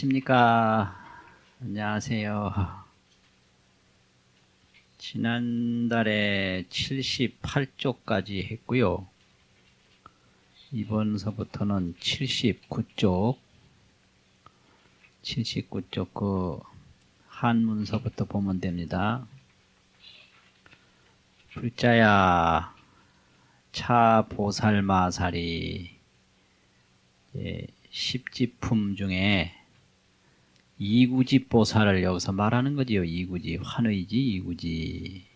계십니까? 안녕하세요. 지난달에 78쪽까지 했고요. 이번서부터는 79쪽 그 한문서부터 보면 됩니다. 불자야 차 보살마살이 10지품 중에 이구지 보살을 여기서 말하는 거지요. 이구지, 환의지, 이구지.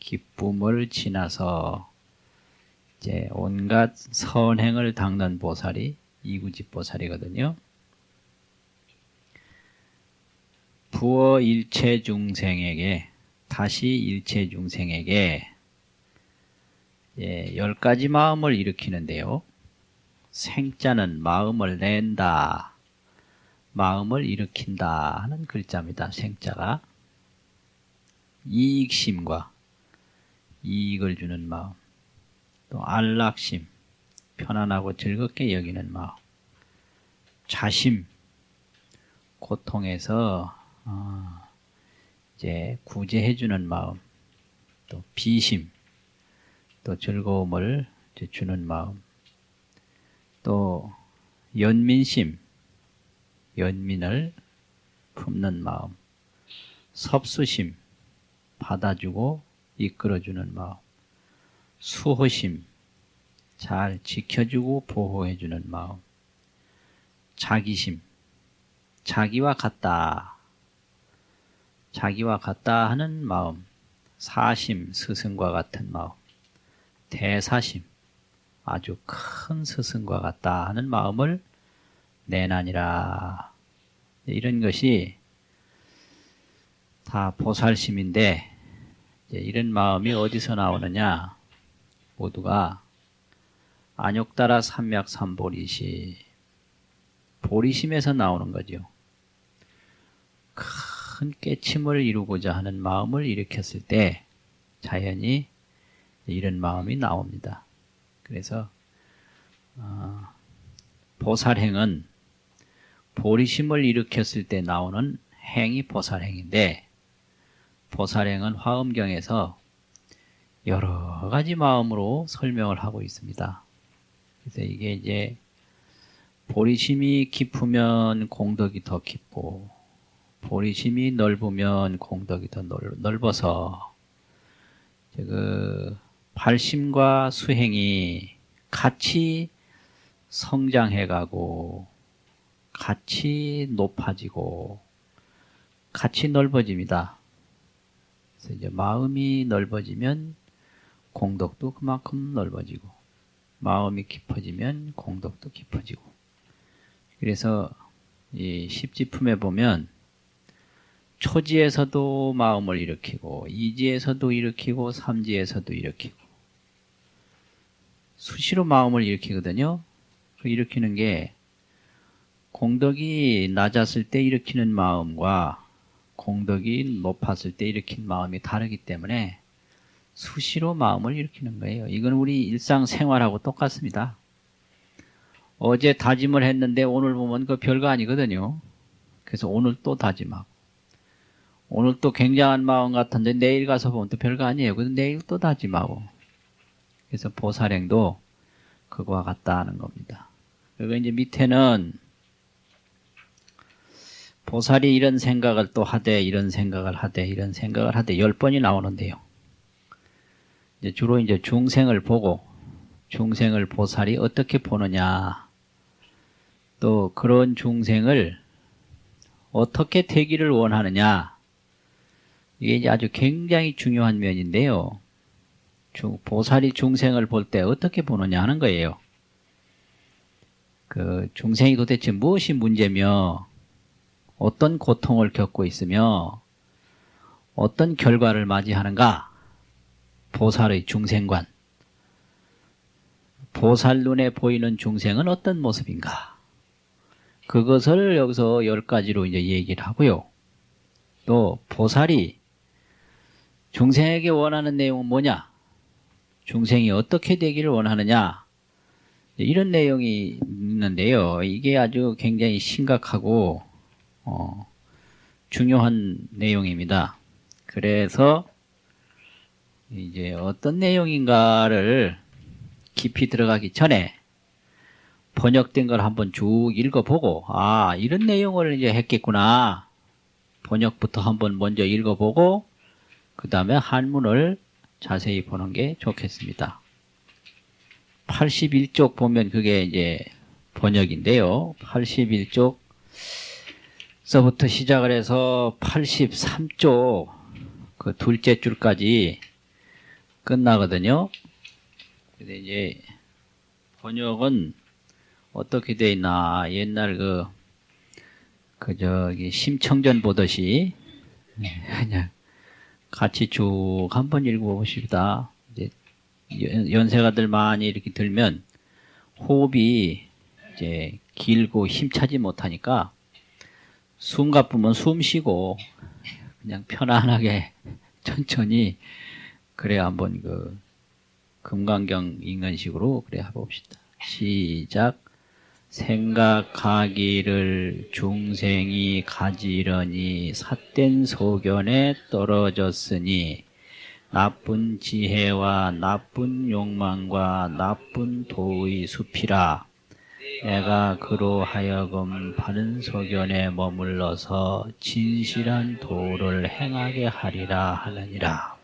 기쁨을 지나서 이제 온갖 선행을 닦는 보살이 이구지 보살이거든요. 부어 일체 중생에게, 다시 일체 중생에게 10가지 마음을 일으키는데요. 생자는 마음을 낸다, 마음을 일으킨다 하는 글자입니다. 생자가 이익심과 이익을 주는 마음, 또 안락심, 편안하고 즐겁게 여기는 마음, 자심, 고통에서 이제 구제해주는 마음, 또 비심, 또 즐거움을 주는 마음, 또 연민심, 연민을 품는 마음, 섭수심, 받아주고 이끌어주는 마음, 수호심, 잘 지켜주고 보호해주는 마음, 자기심, 자기와 같다 하는 마음, 사심, 스승과 같은 마음, 대사심, 아주 큰 스승과 같다 하는 마음을 내나니라. 이런 것이 다 보살심인데, 이런 마음이 어디서 나오느냐? 모두가 안욕따라 삼맥삼보리심, 보리심에서 나오는 거죠. 큰 깨침을 이루고자 하는 마음을 일으켰을 때 자연히 이런 마음이 나옵니다. 그래서 보살행은 보리심을 일으켰을 때 나오는 행이 보살행인데, 보살행은 화엄경에서 여러 가지 마음으로 설명을 하고 있습니다. 그래서 이게 이제 보리심이 깊으면 공덕이 더 깊고, 보리심이 넓으면 공덕이 더 넓어서 그 발심과 수행이 같이 성장해가고 같이 높아지고 같이 넓어집니다. 그래서 이제 마음이 넓어지면 공덕도 그만큼 넓어지고, 마음이 깊어지면 공덕도 깊어지고. 그래서 이 십지품에 보면 초지에서도 마음을 일으키고, 이지에서도 일으키고, 삼지에서도 일으키고, 수시로 마음을 일으키거든요. 그 일으키는 게 공덕이 낮았을 때 일으키는 마음과 공덕이 높았을 때 일으킨 마음이 다르기 때문에 수시로 마음을 일으키는 거예요. 이건 우리 일상생활하고 똑같습니다. 어제 다짐을 했는데 오늘 보면 그 별거 아니거든요. 그래서 오늘 또 다짐하고, 오늘 또 굉장한 마음 같은데 내일 가서 보면 또 별거 아니에요. 그래서 내일 또 다짐하고. 그래서 보살행도 그거와 같다 하는 겁니다. 그리고 이제 밑에는 보살이 이런 생각을 또 하되, 이런 생각을 하되, 이런 생각을 하되 10번이 나오는데요. 이제 주로 이제 중생을 보고, 중생을 보살이 어떻게 보느냐, 또 그런 중생을 어떻게 되기를 원하느냐, 이게 이제 아주 굉장히 중요한 면인데요. 보살이 중생을 볼 때 어떻게 보느냐 하는 거예요. 그 중생이 도대체 무엇이 문제며, 어떤 고통을 겪고 있으며, 어떤 결과를 맞이하는가? 보살의 중생관. 보살 눈에 보이는 중생은 어떤 모습인가? 그것을 여기서 10가지로 이제 얘기를 하고요. 또 보살이 중생에게 원하는 내용은 뭐냐? 중생이 어떻게 되기를 원하느냐? 이런 내용이 있는데요. 이게 아주 굉장히 심각하고 중요한 내용입니다. 그래서 이제 어떤 내용인가를 깊이 들어가기 전에 번역된 걸 한번 쭉 읽어보고, 아, 이런 내용을 이제 했겠구나. 번역부터 한번 먼저 읽어보고, 그 다음에 한문을 자세히 보는 게 좋겠습니다. 81쪽 보면 그게 이제 번역인데요. 81쪽서부터 시작을 해서 83쪽 그 둘째 줄까지 끝나거든요. 근데 이제 번역은 어떻게 돼 있나, 옛날 저기 심청전 보듯이 그냥 같이 쭉 한번 읽어보십시다. 이제 연세가들 많이 이렇게 들면 호흡이 이제 길고 힘차지 못하니까 숨 가쁘면 숨 쉬고 그냥 편안하게 천천히 그래 한번 금강경 읽는 식으로 그래 해봅시다. 시작. 생각하기를 중생이 가지려니 삿된 소견에 떨어졌으니 나쁜 지혜와 나쁜 욕망과 나쁜 도의 숲이라. 내가 그로 하여금 바른 소견에 머물러서 진실한 도를 행하게 하리라 하느니라.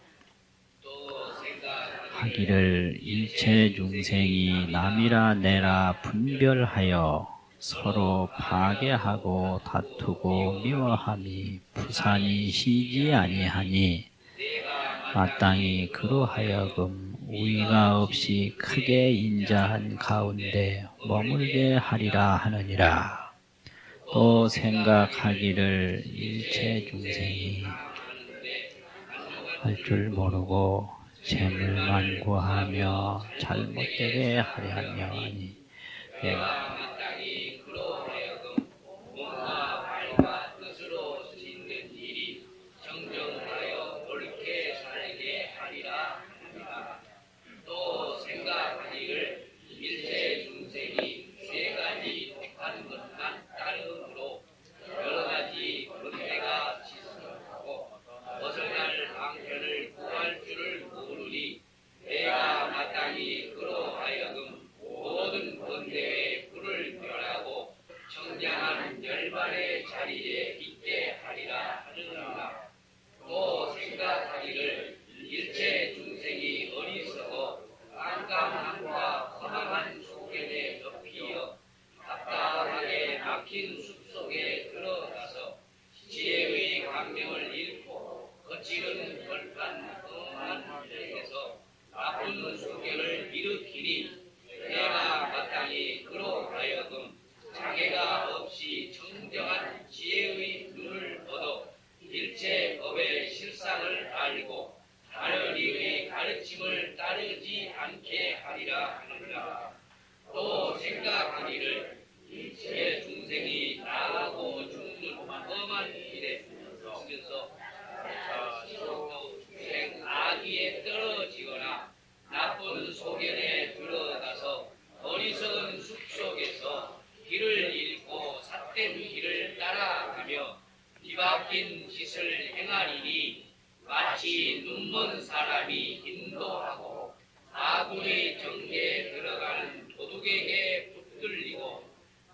하기를 일체 중생이 남이라 내라 분별하여 서로 파괴하고 다투고 미워함이 부산이 시지 아니하니 마땅히 그로 하여금 우의가 없이 크게 인자한 가운데 머물게 하리라 하느니라. 또 생각하기를 일체 중생이 할 줄 모르고 재물만 구하며 잘못되게 하려 하니 내가 뒤바뀐 짓을 행하리니 마치 눈먼 사람이 인도하고 마군의 정계에 들어가는 도둑에게 붙들리고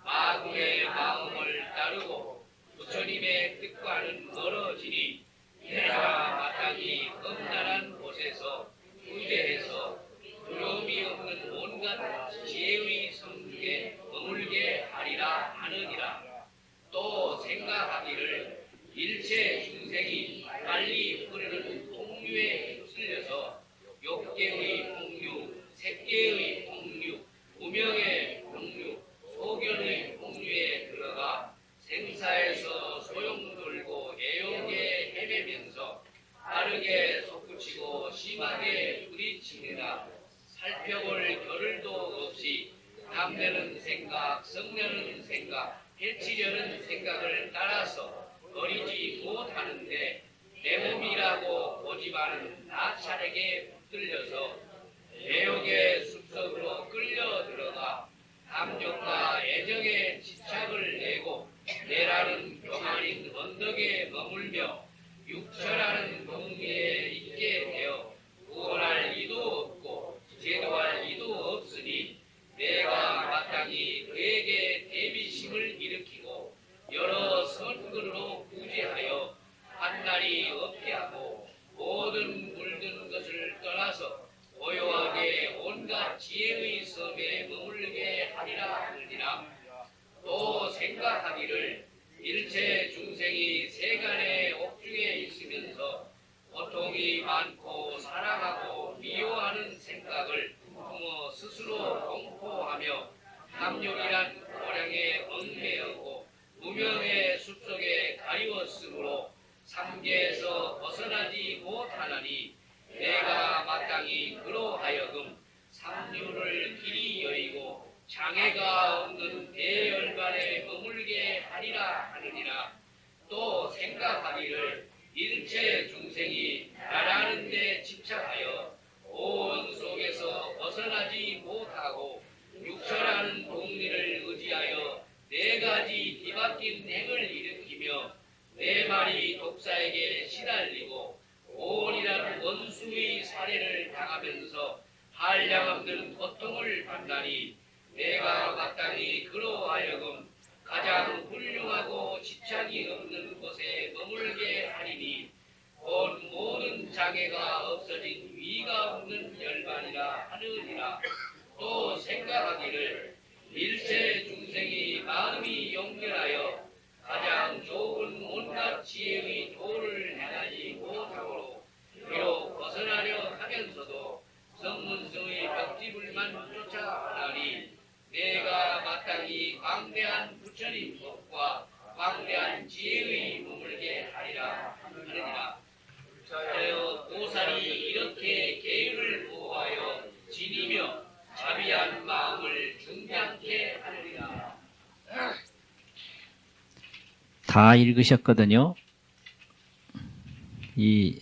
마군의 마음을 따르고 부처님의 뜻과는 멀어지니 내가 마땅히 험난한 곳에서 후대해서 두려움이 없는 온갖 지혜의 성중에 머물게 하리라 하느니라. 또 생각하기를 일체 중생이 빨리 흐르는 폭류에 휩쓸려서 욕계의 폭류, 색계의 폭류, 무명의 폭류, 소견의 폭류에 들어가 생사에서 소용돌고 애욕에 헤매면서 빠르게 솟구치고 심하게 부딪히느라 살펴볼 겨를도 없이 탐내는 생각, 성내는 생각, 해치려는 생각을 따라서 버리지 못하는데 내 몸이라고 고집하는 나찰에게 붙들려서 애욕의 숲속으로 끌려 들어가 탐욕과 애정에 집착을 내고 내라는 교만인 언덕에 머물며 육처라는 동리에 있게 되어 구원할 이도 없고 제도할 이도 없으니 내가 마땅히 그에게 대비심을 일으키고 여러 선근으로 구제하여 한날이 없게 하고 모든 물든 것을 떠나서 고요하게 온갖 지혜의 섬에 머물게 하리라 하느니라. 또 생각하기를 일체 중생이 세간의 옥중에 있으면서 고통이 많고 사랑하고 미워하는 생각을 품어 스스로 공포하며 탐욕이란 고량에 얽매였고 무명의 숲속에 가리웠으므로 삼계에서 벗어나지 못하나니 내가 마땅히 그로하여금 삼류를 길이 여의고 장애가 없는 대열반에 머물게 하리라 하느니라. 또 생각하기를 일체 중생이 나라는 데 집착하여 온 속에서 벗어나지 못하고 육처라는 동리를 의지하여 네 가지 뒤바뀐 행을 일으키며 네 마리 독사에게 시달리고 온이라는 원수의 살해를 당하면서 한량없는 고통을 받나니 내가 마땅히 그로하여금 가장 훌륭하고 지착이 없는 곳에 머물게 하리니 곧 모든 장애가 없어진 위가 없는 열반이라 하느니라. 또 생각하기를 일체 중생이 마음이 용결하여 가장 좋은 온갖 지혜의 도를 행하지 못하므로 비록 벗어나려 하면서도 성문성의 벽지불만 쫓아가나니 내가 마땅히 광대한 부처님 법과 광대한 지혜의 머물게 하리라 하느니라. 하여 보살이 이렇게 계율을 보호하여 지니며 자비한 마음을 중장케 하느니라. 다 읽으셨거든요. 이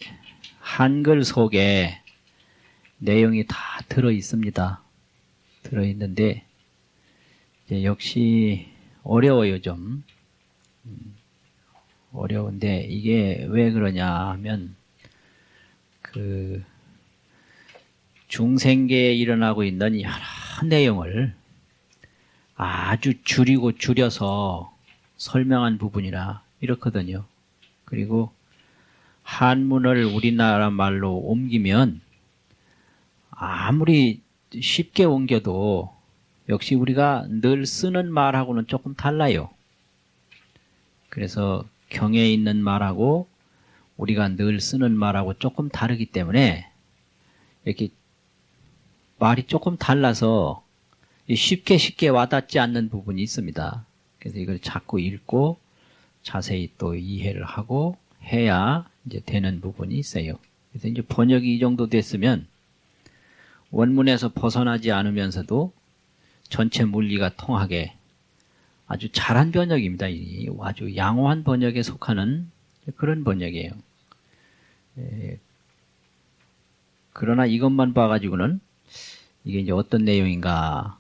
한글 속에 내용이 다 들어 있습니다. 들어 있는데 역시 어려워요. 좀 어려운데 이게 왜 그러냐 하면 그 중생계에 일어나고 있는 여러 내용을 아주 줄여서 설명한 부분이라 이렇거든요. 그리고 한문을 우리나라 말로 옮기면 아무리 쉽게 옮겨도 역시 우리가 늘 쓰는 말하고는 조금 달라요. 그래서 경에 있는 말하고 우리가 늘 쓰는 말하고 조금 다르기 때문에 이렇게 말이 조금 달라서 쉽게 와닿지 않는 부분이 있습니다. 그래서 이걸 자꾸 읽고 자세히 또 이해를 하고 해야 이제 되는 부분이 있어요. 그래서 이제 번역이 이 정도 됐으면 원문에서 벗어나지 않으면서도 전체 문리가 통하게 아주 잘한 번역입니다. 아주 양호한 번역에 속하는 그런 번역이에요. 그러나 이것만 봐가지고는 이게 이제 어떤 내용인가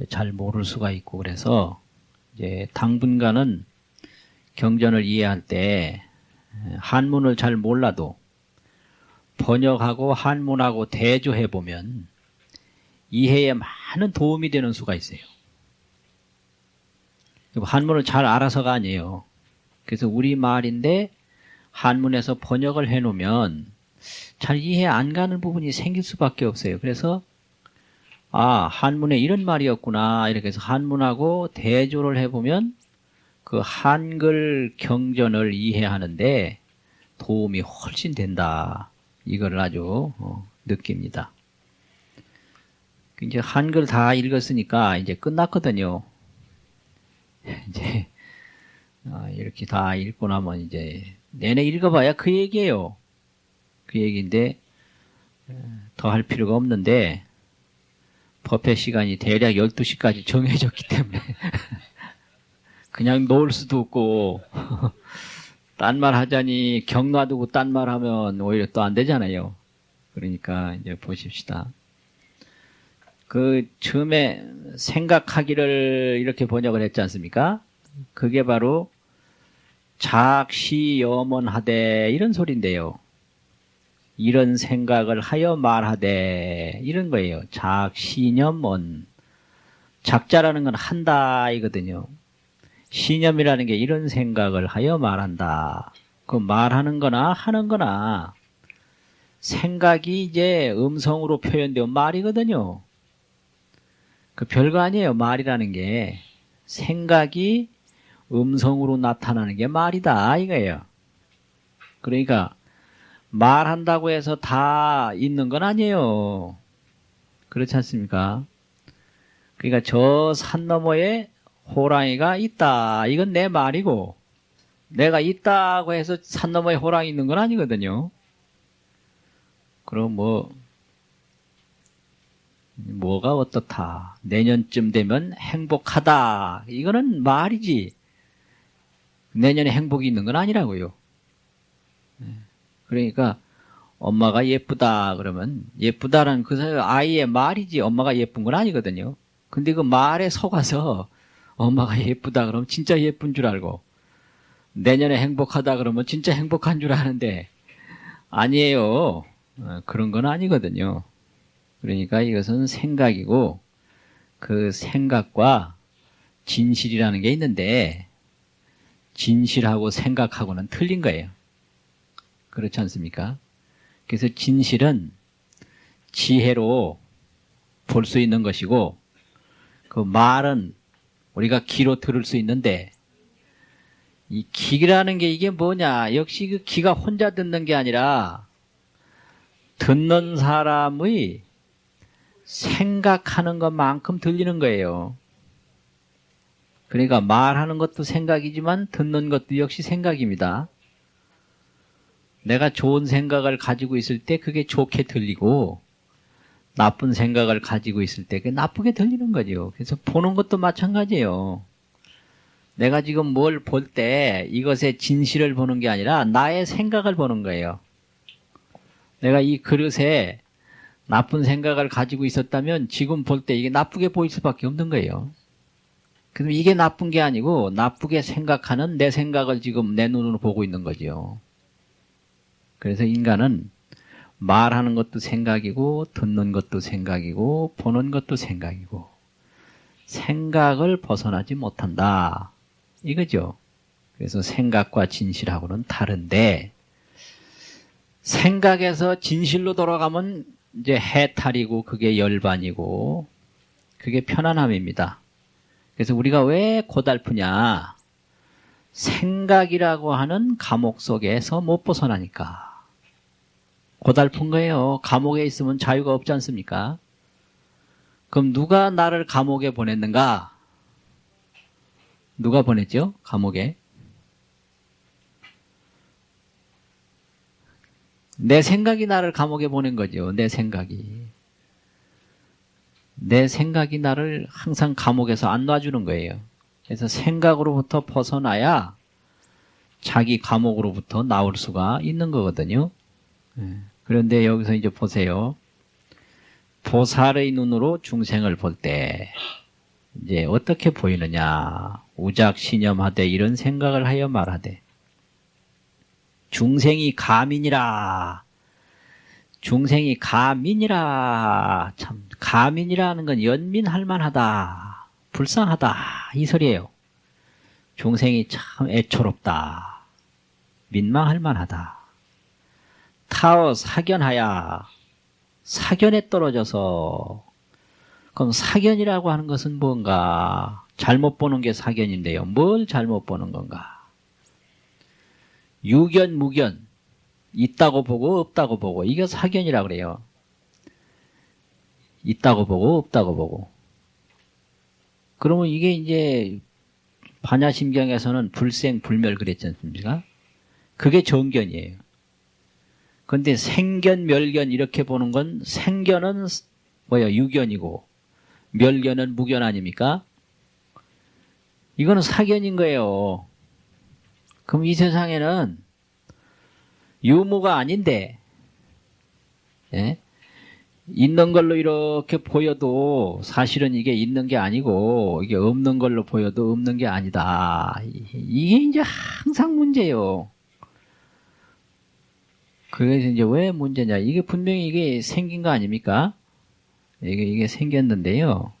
잘 모를 수가 있고 그래서 이제 당분간은 경전을 이해할 때 한문을 잘 몰라도 번역하고 한문하고 대조해 보면 이해에 많은 도움이 되는 수가 있어요. 한문을 잘 알아서가 아니에요. 그래서 우리말인데 한문에서 번역을 해 놓으면 잘 이해 안 가는 부분이 생길 수밖에 없어요. 그래서 한문에 이런 말이었구나 이렇게 해서 한문하고 대조를 해보면 그 한글 경전을 이해하는데 도움이 훨씬 된다. 이걸 아주 느낍니다. 이제 한글 다 읽었으니까 이제 끝났거든요. 이제 이렇게 다 읽고 나면 이제 내내 읽어봐야 그 얘기예요. 그 얘기인데 더 할 필요가 없는데 법회 시간이 대략 12시까지 정해졌기 때문에 그냥 놓을 수도 없고 딴 말 하자니 경 놔두고 딴 말 하면 오히려 또 안 되잖아요. 그러니까 이제 보십시다. 그 처음에 생각하기를 이렇게 번역을 했지 않습니까? 그게 바로 작시염언하되 이런 소리인데요. 이런 생각을 하여 말하되 이런 거예요. 작시념언. 작자라는 건 한다 이거든요. 시념이라는 게 이런 생각을 하여 말한다. 그 말하는 거나 하는 거나 생각이 이제 음성으로 표현되어 말이거든요. 그 별거 아니에요. 말이라는 게 생각이 음성으로 나타나는 게 말이다 이거예요. 그러니까 말한다고 해서 다 있는 건 아니에요. 그렇지 않습니까? 그러니까 저 산 너머에 호랑이가 있다. 이건 내 말이고 내가 있다고 해서 산 너머에 호랑이 있는 건 아니거든요. 그럼 뭐가 어떻다. 내년쯤 되면 행복하다. 이거는 말이지. 내년에 행복이 있는 건 아니라고요. 그러니까 엄마가 예쁘다 그러면 예쁘다라는 그 아이의 말이지 엄마가 예쁜 건 아니거든요. 근데 그 말에 속아서 엄마가 예쁘다 그러면 진짜 예쁜 줄 알고 내년에 행복하다 그러면 진짜 행복한 줄 아는데 아니에요. 그런 건 아니거든요. 그러니까 이것은 생각이고 그 생각과 진실이라는 게 있는데 진실하고 생각하고는 틀린 거예요. 그렇지 않습니까? 그래서 진실은 지혜로 볼 수 있는 것이고 그 말은 우리가 귀로 들을 수 있는데 이 귀라는 게 이게 뭐냐? 역시 그 귀가 혼자 듣는 게 아니라 듣는 사람의 생각하는 것만큼 들리는 거예요. 그러니까 말하는 것도 생각이지만 듣는 것도 역시 생각입니다. 내가 좋은 생각을 가지고 있을 때 그게 좋게 들리고 나쁜 생각을 가지고 있을 때 그게 나쁘게 들리는 거죠. 그래서 보는 것도 마찬가지예요. 내가 지금 뭘 볼 때 이것의 진실을 보는 게 아니라 나의 생각을 보는 거예요. 내가 이 그릇에 나쁜 생각을 가지고 있었다면 지금 볼 때 이게 나쁘게 보일 수밖에 없는 거예요. 그럼 이게 나쁜 게 아니고 나쁘게 생각하는 내 생각을 지금 내 눈으로 보고 있는 거죠. 그래서 인간은 말하는 것도 생각이고 듣는 것도 생각이고 보는 것도 생각이고 생각을 벗어나지 못한다. 이거죠. 그래서 생각과 진실하고는 다른데 생각에서 진실로 돌아가면 이제 해탈이고 그게 열반이고 그게 편안함입니다. 그래서 우리가 왜 고달프냐? 생각이라고 하는 감옥 속에서 못 벗어나니까 고달픈 거예요. 감옥에 있으면 자유가 없지 않습니까? 그럼 누가 나를 감옥에 보냈는가? 누가 보냈죠? 감옥에? 내 생각이 나를 감옥에 보낸 거죠. 내 생각이. 내 생각이 나를 항상 감옥에서 안 놔주는 거예요. 그래서 생각으로부터 벗어나야 자기 감옥으로부터 나올 수가 있는 거거든요. 그런데 여기서 이제 보세요. 보살의 눈으로 중생을 볼 때 이제 어떻게 보이느냐. 우작신념하되 이런 생각을 하여 말하되 중생이 가민이라. 중생이 가민이라. 참 가민이라는 건 연민할 만하다. 불쌍하다. 이 소리예요. 중생이 참 애초롭다. 민망할 만하다. 타어 사견하야. 사견에 떨어져서. 그럼 사견이라고 하는 것은 뭔가? 잘못 보는 게 사견인데요. 뭘 잘못 보는 건가? 유견, 무견. 있다고 보고 없다고 보고. 이게 사견이라고 그래요. 있다고 보고 없다고 보고. 그러면 이게 이제 반야심경에서는 불생, 불멸 그랬지 않습니까? 그게 정견이에요. 그런데 생견, 멸견 이렇게 보는 건 생견은 유견이고 멸견은 무견 아닙니까? 이거는 사견인 거예요. 그럼 이 세상에는 유무가 아닌데, 예? 있는 걸로 이렇게 보여도 사실은 이게 있는 게 아니고 이게 없는 걸로 보여도 없는 게 아니다. 이게 이제 항상 문제예요. 그래서 이제 왜 문제냐? 이게 분명히 이게 생긴 거 아닙니까? 이게 생겼는데요.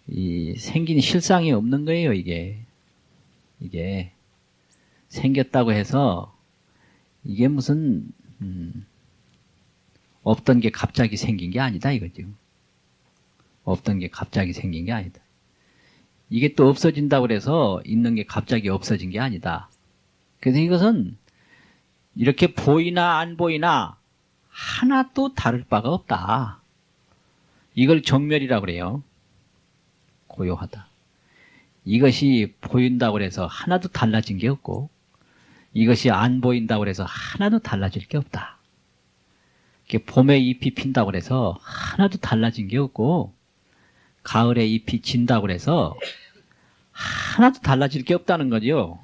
이 생긴 실상이 없는 거예요, 이게. 이게 생겼다고 해서 이게 무슨 없던 게 갑자기 생긴 게 아니다 이거죠. 없던 게 갑자기 생긴 게 아니다. 이게 또 없어진다고 해서 있는 게 갑자기 없어진 게 아니다. 그래서 이것은 이렇게 보이나 안 보이나 하나도 다를 바가 없다. 이걸 정멸이라고 그래요. 고요하다. 이것이 보인다고 해서 하나도 달라진 게 없고 이것이 안 보인다고 해서 하나도 달라질 게 없다. 이렇게 봄에 잎이 핀다고 해서 하나도 달라진 게 없고 가을에 잎이 진다고 해서 하나도 달라질 게 없다는 거죠.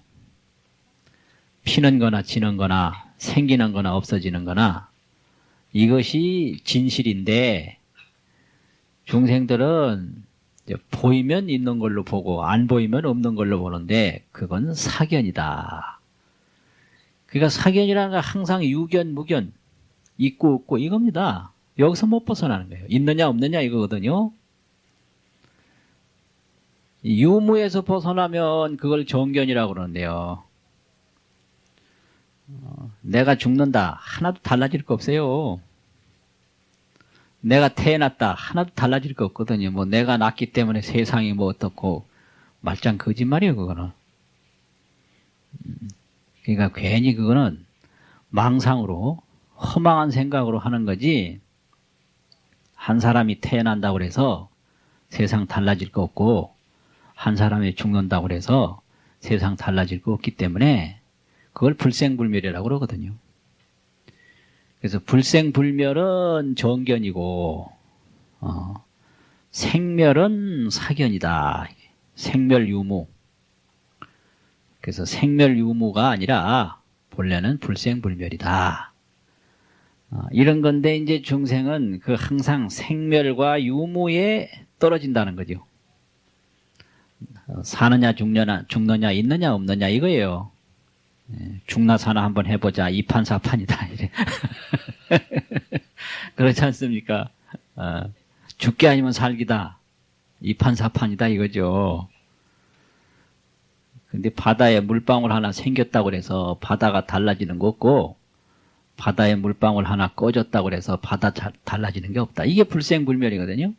피는 거나 지는 거나 생기는 거나 없어지는 거나 이것이 진실인데 중생들은 이제 보이면 있는 걸로 보고 안 보이면 없는 걸로 보는데 그건 사견이다. 그러니까 사견이라는 건 항상 유견, 무견, 있고 없고 이겁니다. 여기서 못 벗어나는 거예요. 있느냐 없느냐 이거거든요. 유무에서 벗어나면 그걸 정견이라고 그러는데요. 내가 죽는다. 하나도 달라질 거 없어요. 내가 태어났다. 하나도 달라질 거 없거든요. 뭐 내가 낳기 때문에 세상이 뭐 어떻고 말짱 거짓말이에요, 그거는. 그러니까 괜히 그거는 망상으로 허망한 생각으로 하는 거지. 한 사람이 태어난다고 해서 세상 달라질 거 없고 한 사람이 죽는다고 해서 세상 달라질 거 없기 때문에 그걸 불생불멸이라고 그러거든요. 그래서 불생불멸은 정견이고 생멸은 사견이다. 생멸유무. 그래서 생멸유무가 아니라 본래는 불생불멸이다. 이런 건데 이제 중생은 그 항상 생멸과 유무에 떨어진다는 거죠. 사느냐 죽느냐 있느냐 없느냐 이거예요. 죽나 사나 한번 해보자. 이판사판이다. 이래. 그렇지 않습니까? 죽기 아니면 살기다. 이판사판이다 이거죠. 근데 바다에 물방울 하나 생겼다고 해서 바다가 달라지는 거 없고 바다에 물방울 하나 꺼졌다고 해서 바다 달라지는 게 없다. 이게 불생불멸이거든요.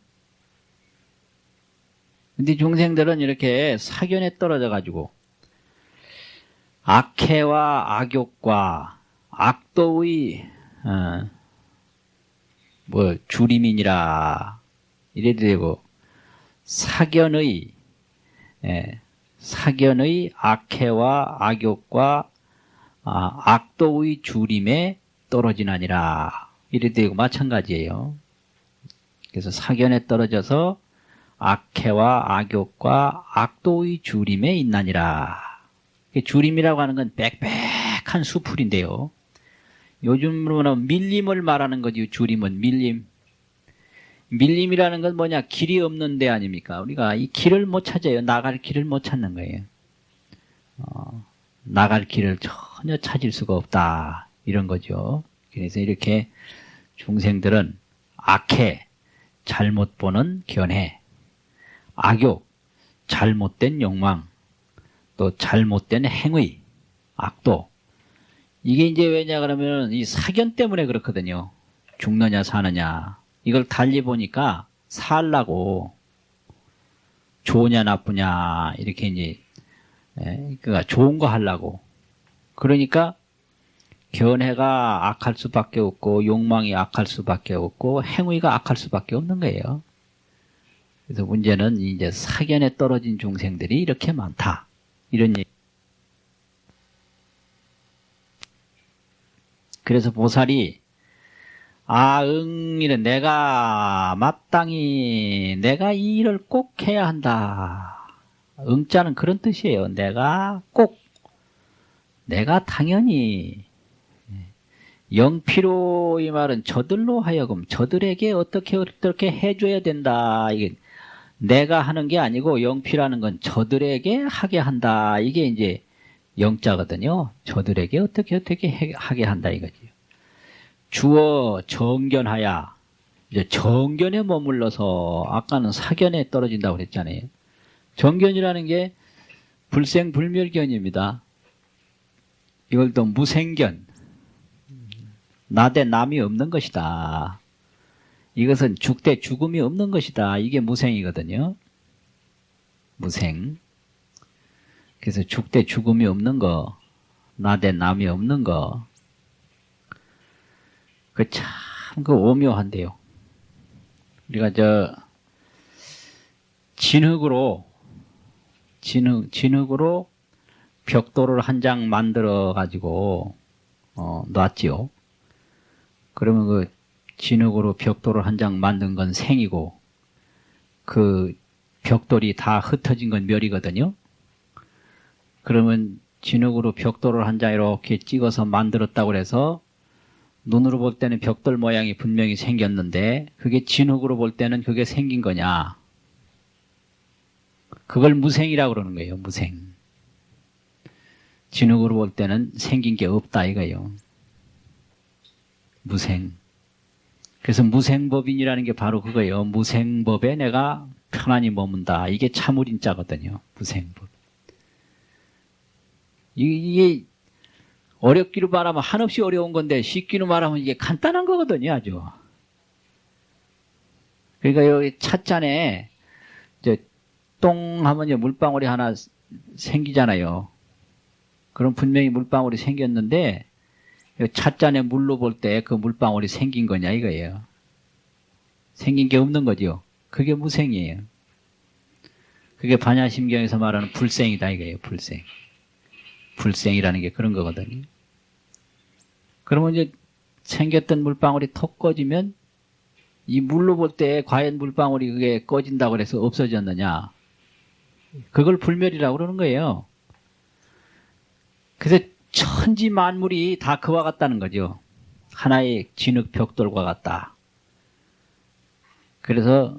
근데 중생들은 이렇게 사견에 떨어져 가지고 악해와 악욕과 악도의 주림이니라 이래도 되고 사견의 악해와 악욕과 악도의 주림에 떨어지나니라 이래도 되고 마찬가지예요. 그래서 사견에 떨어져서 악해와 악욕과 악도의 주림에 있나니라. 주림이라고 하는 건 빽빽한 수풀인데요. 요즘으로는 밀림을 말하는 거지. 주림은 밀림. 밀림이라는 건 뭐냐? 길이 없는 데 아닙니까? 우리가 이 길을 못 찾아요. 나갈 길을 못 찾는 거예요. 나갈 길을 전혀 찾을 수가 없다. 이런 거죠. 그래서 이렇게 중생들은 악해, 잘못 보는 견해, 악욕, 잘못된 욕망, 또 잘못된 행위, 악도. 이게 이제 왜냐 그러면 이 사견 때문에 그렇거든요. 죽느냐 사느냐. 이걸 달리 보니까 살라고 좋으냐 나쁘냐 이렇게 이제 그러니까 좋은 거 하려고. 그러니까 견해가 악할 수밖에 없고 욕망이 악할 수밖에 없고 행위가 악할 수밖에 없는 거예요. 그래서 문제는 이제 사견에 떨어진 중생들이 이렇게 많다. 이런 얘기. 그래서 보살이 이래 내가 마땅히 내가 이 일을 꼭 해야 한다. 응자는 그런 뜻이에요. 내가 당연히 영피로 이 말은 저들로 하여금 저들에게 어떻게 해줘야 된다. 이게 내가 하는 게 아니고 영피라는 건 저들에게 하게 한다. 이게 이제 영자거든요. 저들에게 어떻게 하게 한다 이거지. 주어 정견하야. 이제 정견에 머물러서 아까는 사견에 떨어진다고 그랬잖아요. 정견이라는 게 불생불멸견입니다. 이걸 또 무생견. 나 대 남이 없는 것이다. 이것은 죽대 죽음이 없는 것이다. 이게 무생이거든요. 무생. 그래서 죽대 죽음이 없는 거, 나 대 남이 없는 거, 그 참 그 오묘한데요. 우리가 진흙으로 벽돌을 한 장 만들어 가지고 놨지요. 그러면 그 진흙으로 벽돌을 한 장 만든 건 생이고 그 벽돌이 다 흩어진 건 멸이거든요. 그러면 진흙으로 벽돌을 한 장 이렇게 찍어서 만들었다고 해서 눈으로 볼 때는 벽돌 모양이 분명히 생겼는데 그게 진흙으로 볼 때는 그게 생긴 거냐. 그걸 무생이라고 그러는 거예요. 무생. 진흙으로 볼 때는 생긴 게 없다 이거예요. 무생. 그래서 무생법인이라는 게 바로 그거예요. 무생법에 내가 편안히 머문다. 이게 참을인자거든요. 무생법. 이게 어렵기로 말하면 한없이 어려운 건데 쉽기로 말하면 이게 간단한 거거든요. 아주. 그러니까 여기 찻잔에 이제 똥 하면 이제 물방울이 하나 생기잖아요. 그럼 분명히 물방울이 생겼는데 찻잔에 물로 볼 때 그 물방울이 생긴 거냐 이거예요. 생긴 게 없는 거죠. 그게 무생이에요. 그게 반야심경에서 말하는 불생이다 이거예요. 불생. 불생이라는 게 그런 거거든요. 그러면 이제 생겼던 물방울이 톡 꺼지면 이 물로 볼 때 과연 물방울이 그게 꺼진다고 해서 없어졌느냐. 그걸 불멸이라고 그러는 거예요. 그래서 천지 만물이 다 그와 같다는 거죠. 하나의 진흙 벽돌과 같다. 그래서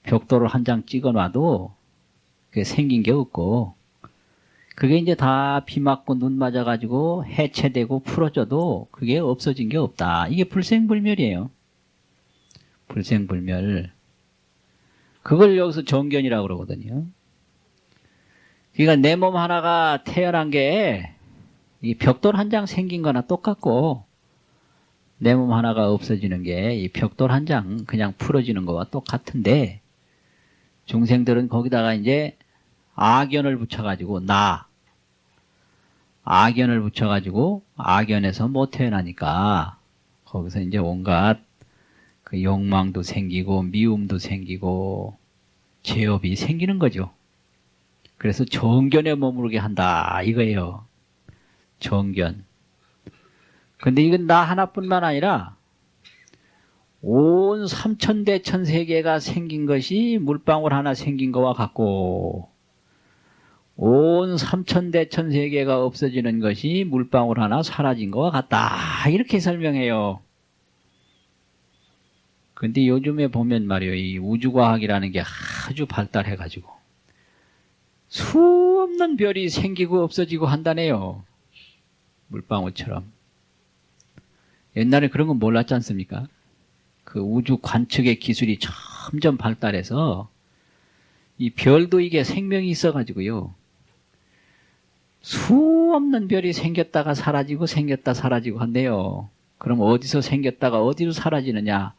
벽돌을 한 장 찍어 놔도 그게 생긴 게 없고 그게 이제 다 비 맞고 눈 맞아가지고 해체되고 풀어져도 그게 없어진 게 없다. 이게 불생불멸이에요. 불생불멸. 그걸 여기서 정견이라고 그러거든요. 그러니까 내 몸 하나가 태어난 게 이 벽돌 한 장 생긴 거나 똑같고 내 몸 하나가 없어지는 게 이 벽돌 한 장 그냥 풀어지는 거와 똑같은데 중생들은 거기다가 이제 악연을 붙여가지고 악연을 붙여가지고 악연에서 못 태어나니까 거기서 이제 온갖 그 욕망도 생기고 미움도 생기고 죄업이 생기는 거죠. 그래서 정견에 머무르게 한다 이거예요. 정견. 근데 이건 나 하나뿐만 아니라 온 삼천대천 세계가 생긴 것이 물방울 하나 생긴 거와 같고 온 삼천대천 세계가 없어지는 것이 물방울 하나 사라진 거와 같다. 이렇게 설명해요. 근데 요즘에 보면 말이에요. 이 우주과학이라는 게 아주 발달해가지고 수없는 별이 생기고 없어지고 한다네요. 물방울처럼. 옛날에 그런 건 몰랐지 않습니까? 그 우주 관측의 기술이 점점 발달해서 이 별도 이게 생명이 있어가지고요. 수없는 별이 생겼다가 사라지고 생겼다 사라지고 한대요. 그럼 어디서 생겼다가 어디로 사라지느냐?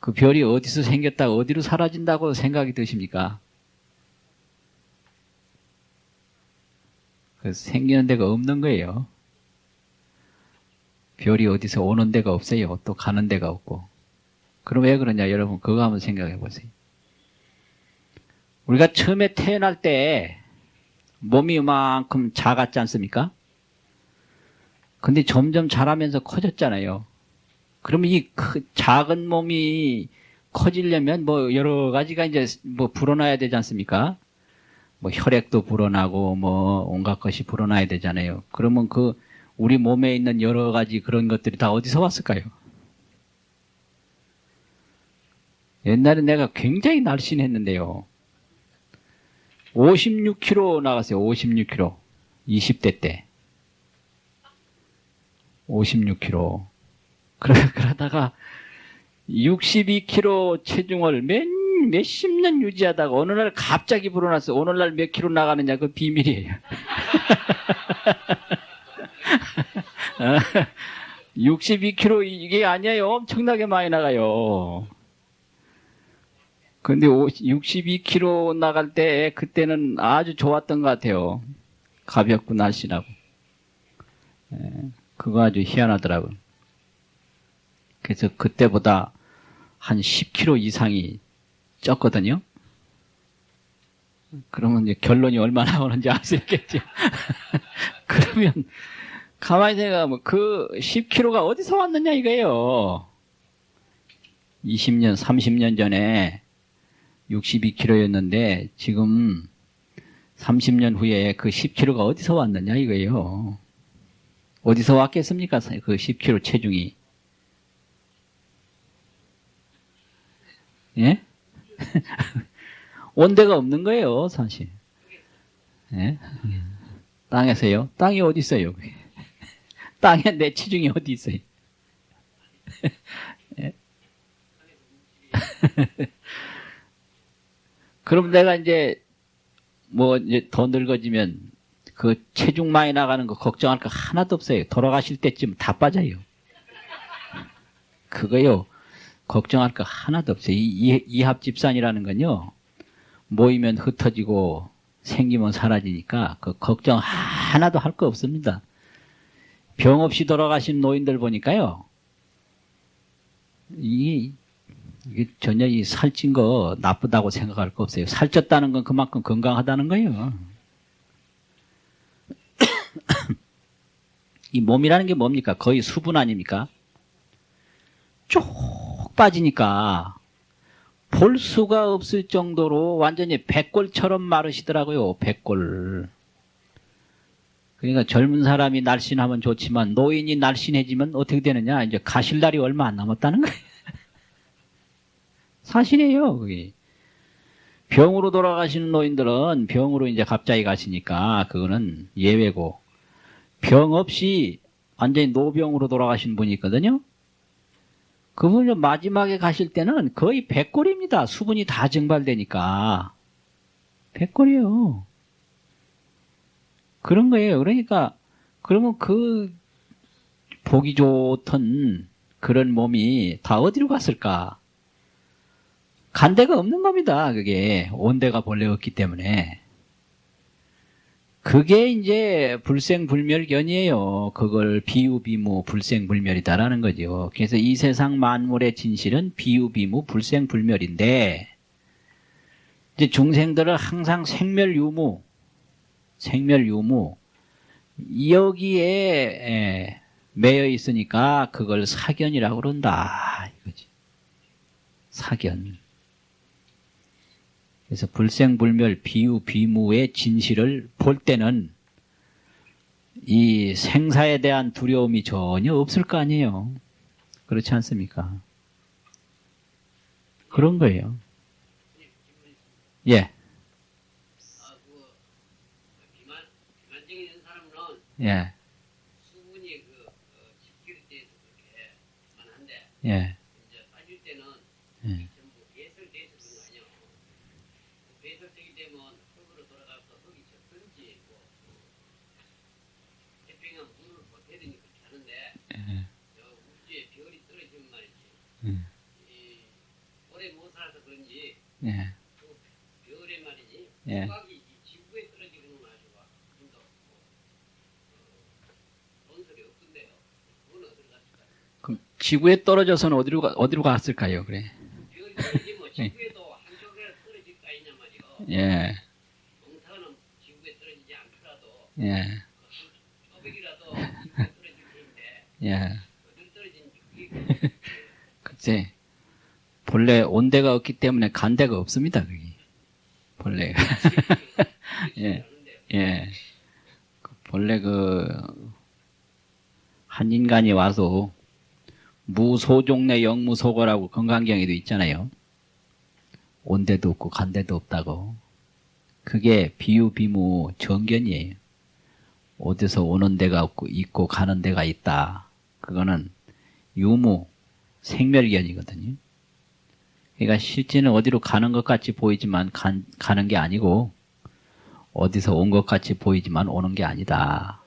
그 별이 어디서 생겼다가 어디로 사라진다고 생각이 드십니까? 그래서 생기는 데가 없는 거예요. 별이 어디서 오는 데가 없어요. 또 가는 데가 없고. 그럼 왜 그러냐? 여러분 그거 한번 생각해 보세요. 우리가 처음에 태어날 때 몸이 이만큼 작았지 않습니까? 근데 점점 자라면서 커졌잖아요. 그러면 이 작은 몸이 커지려면 뭐 여러 가지가 이제 뭐 불어나야 되지 않습니까? 뭐 혈액도 불어나고 뭐 온갖 것이 불어나야 되잖아요. 그러면 그 우리 몸에 있는 여러 가지 그런 것들이 다 어디서 왔을까요? 옛날에 내가 굉장히 날씬했는데요. 56kg 나갔어요. 56kg. 20대 때. 56kg. 그러다가 62kg 체중을 몇십 년 유지하다가 어느 날 갑자기 불어났어. 오늘날 몇 킬로 나가느냐 그 비밀이에요. 62kg 이게 아니에요. 엄청나게 많이 나가요. 근데 62kg 나갈 때 그때는 아주 좋았던 것 같아요. 가볍고 날씬하고. 그거 아주 희한하더라고요. 그래서 그때보다 한 10kg 이상이 쪘거든요. 그러면 이제 결론이 얼마나 나오는지 알 수 있겠죠. 그러면 가만히 생각하면 그 10kg가 어디서 왔느냐 이거예요. 20년, 30년 전에 62kg였는데 지금 30년 후에 그 10kg가 어디서 왔느냐 이거예요. 어디서 왔겠습니까? 그 10kg 체중이. 예? 온데가 없는 거예요, 사실. 예? 땅에서요? 땅이 어디 있어요? 땅에 내 체중이 어디 있어요? 예? 그럼 내가 이제 이제 더 늙어지면 그 체중 많이 나가는 거 걱정할 거 하나도 없어요. 돌아가실 때쯤 다 빠져요. 그거요. 걱정할 거 하나도 없어요. 이합집산이라는 건요. 모이면 흩어지고 생기면 사라지니까 그 걱정 하나도 할 거 없습니다. 병 없이 돌아가신 노인들 보니까요. 이게 전혀 이 살찐 거 나쁘다고 생각할 거 없어요. 살쪘다는 건 그만큼 건강하다는 거예요. 이 몸이라는 게 뭡니까? 거의 수분 아닙니까? 쭉 빠지니까 볼 수가 없을 정도로 완전히 백골처럼 마르시더라고요. 백골. 그러니까 젊은 사람이 날씬하면 좋지만 노인이 날씬해지면 어떻게 되느냐? 이제 가실 날이 얼마 안 남았다는 거예요. 사실이에요. 그게. 병으로 돌아가시는 노인들은 병으로 이제 갑자기 가시니까 그거는 예외고, 병 없이 완전히 노병으로 돌아가신 분이 있거든요. 그분이 마지막에 가실 때는 거의 백골입니다. 수분이 다 증발되니까. 백골이에요. 그런 거예요. 그러니까, 그러면 그 보기 좋던 그런 몸이 다 어디로 갔을까? 간 데가 없는 겁니다. 그게 온데가 본래 없기 때문에. 그게 이제 불생불멸견이에요. 그걸 비유비무 불생불멸이다라는 거죠. 그래서 이 세상 만물의 진실은 비유비무 불생불멸인데, 이제 중생들은 항상 생멸유무 여기에 매여 있으니까 그걸 사견이라고 그런다 이거지. 사견. 그래서 불생불멸 비유비무의 진실을 볼 때는 이 생사에 대한 두려움이 전혀 없을 거 아니에요. 그렇지 않습니까? 그런 거예요. 예. 비만증이 있는 사람은 예. 수분이 집기를 때에서 그렇게 많은데 예. 이제 빠질 때는 예. 전부 배설돼서 그런 거 아니에요. 배설되게 되면 흙으로 돌아가서 흙이 젖든지 태평양 물을 보태든지 그렇게 하는데 저 우주에 별이 떨어지면 말이지 이 오래 못 살아서 그런지 예. 그 별에 말이지 예. 조각이 이 지구에 떨어지는 건 아주 좀더 좋은 소리 없던데요. 그건 어디로 갔을까요? 그럼 지구에 떨어져서는 어디로 갔을까요? 그래. 별이 떨어지면 지구에도 한쪽에 떨어질까 있냐 말이요. 예. 몽타는 지구에 떨어지지 않더라도 예. 뼈백이라도 지구에 떨어질 텐데 예. 어디로 떨어지는지 그게 글쎄, 본래 온데가 없기 때문에 간 데가 없습니다, 거기. 본래. 예. 예. 본래 한 인간이 와서 무소종내 영무소거라고 건강경에도 있잖아요. 온 데도 없고 간 데도 없다고. 그게 비유비무 정견이에요. 어디서 오는 데가 없고 있고 가는 데가 있다. 그거는 유무 생멸견이거든요. 그러니까 실제는 어디로 가는 것 같이 보이지만 가는 게 아니고 어디서 온 것 같이 보이지만 오는 게 아니다.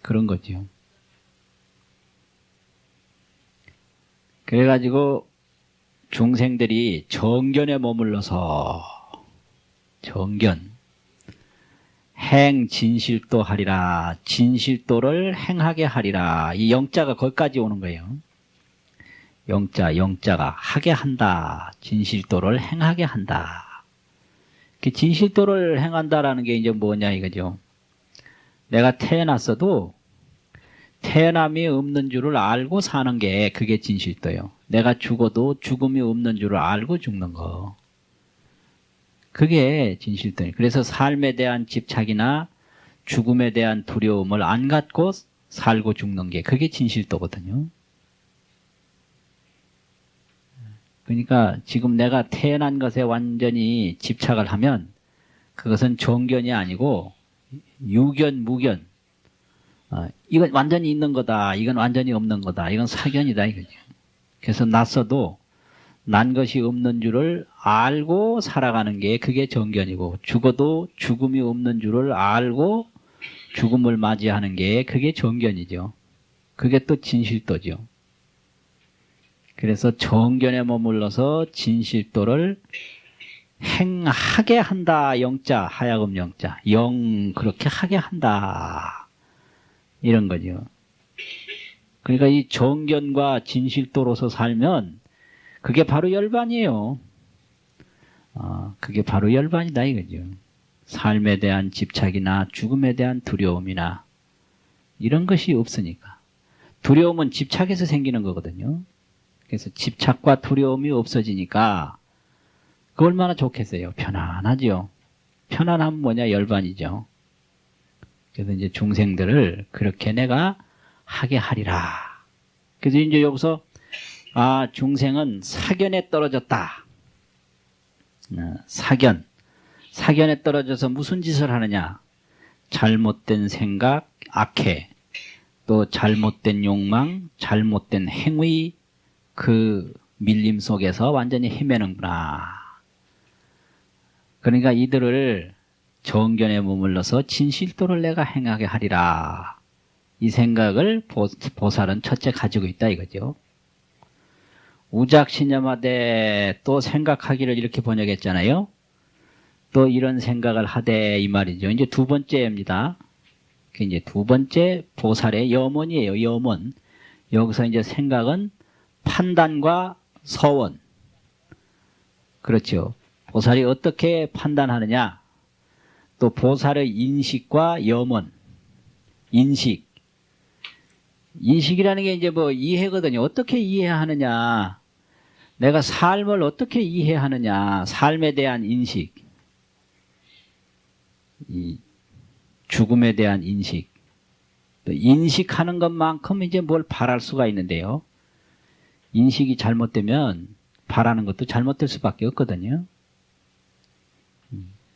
그런 거죠. 그래가지고 중생들이 정견에 머물러서 정견 행 진실도 하리라. 진실도를 행하게 하리라. 이 영자가 거기까지 오는 거예요. 영자가 하게 한다. 진실도를 행하게 한다. 진실도를 행한다라는 게 이제 뭐냐 이거죠. 내가 태어났어도 태어남이 없는 줄을 알고 사는 게 그게 진실도예요. 내가 죽어도 죽음이 없는 줄을 알고 죽는 거. 그게 진실도예요. 그래서 삶에 대한 집착이나 죽음에 대한 두려움을 안 갖고 살고 죽는 게 그게 진실도거든요. 그러니까 지금 내가 태어난 것에 완전히 집착을 하면 그것은 정견이 아니고 유견, 무견. 이건 완전히 있는 거다. 이건 완전히 없는 거다. 이건 사견이다 이거죠. 그래서 났어도 난 것이 없는 줄을 알고 살아가는 게 그게 정견이고 죽어도 죽음이 없는 줄을 알고 죽음을 맞이하는 게 그게 정견이죠. 그게 또 진실도죠. 그래서 정견에 머물러서 진실도를 행하게 한다. 영자, 하야금 영자. 그렇게 하게 한다. 이런 거죠. 그러니까 이 정견과 진실도로서 살면 그게 바로 열반이에요. 그게 바로 열반이다 이거죠. 삶에 대한 집착이나 죽음에 대한 두려움이나 이런 것이 없으니까. 두려움은 집착에서 생기는 거거든요. 그래서 집착과 두려움이 없어지니까 그 얼마나 좋겠어요. 편안하죠. 편안함은 뭐냐? 열반이죠. 그래서 이제 중생들을 그렇게 내가 하게 하리라. 그래서 이제 여기서 중생은 사견에 떨어졌다. 사견에 떨어져서 무슨 짓을 하느냐? 잘못된 생각, 악해. 또 잘못된 욕망, 잘못된 행위, 그 밀림 속에서 완전히 헤매는구나. 그러니까 이들을 정견에 머물러서 진실도를 내가 행하게 하리라. 이 생각을 보살은 첫째 가지고 있다 이거죠. 우작신념하되 또 생각하기를 이렇게 번역했잖아요. 또 이런 생각을 하되 이 말이죠. 이제 두 번째입니다. 이제 두 번째 보살의 염원이에요. 염원. 여기서 이제 생각은 판단과 서원. 그렇죠. 보살이 어떻게 판단하느냐? 또 보살의 인식과 염원. 인식이라는 게 이제 뭐 이해거든요. 어떻게 이해하느냐? 내가 삶을 어떻게 이해하느냐? 삶에 대한 인식. 이 죽음에 대한 인식. 또 인식하는 것만큼 이제 뭘 바랄 수가 있는데요. 인식이 잘못되면 바라는 것도 잘못될 수밖에 없거든요.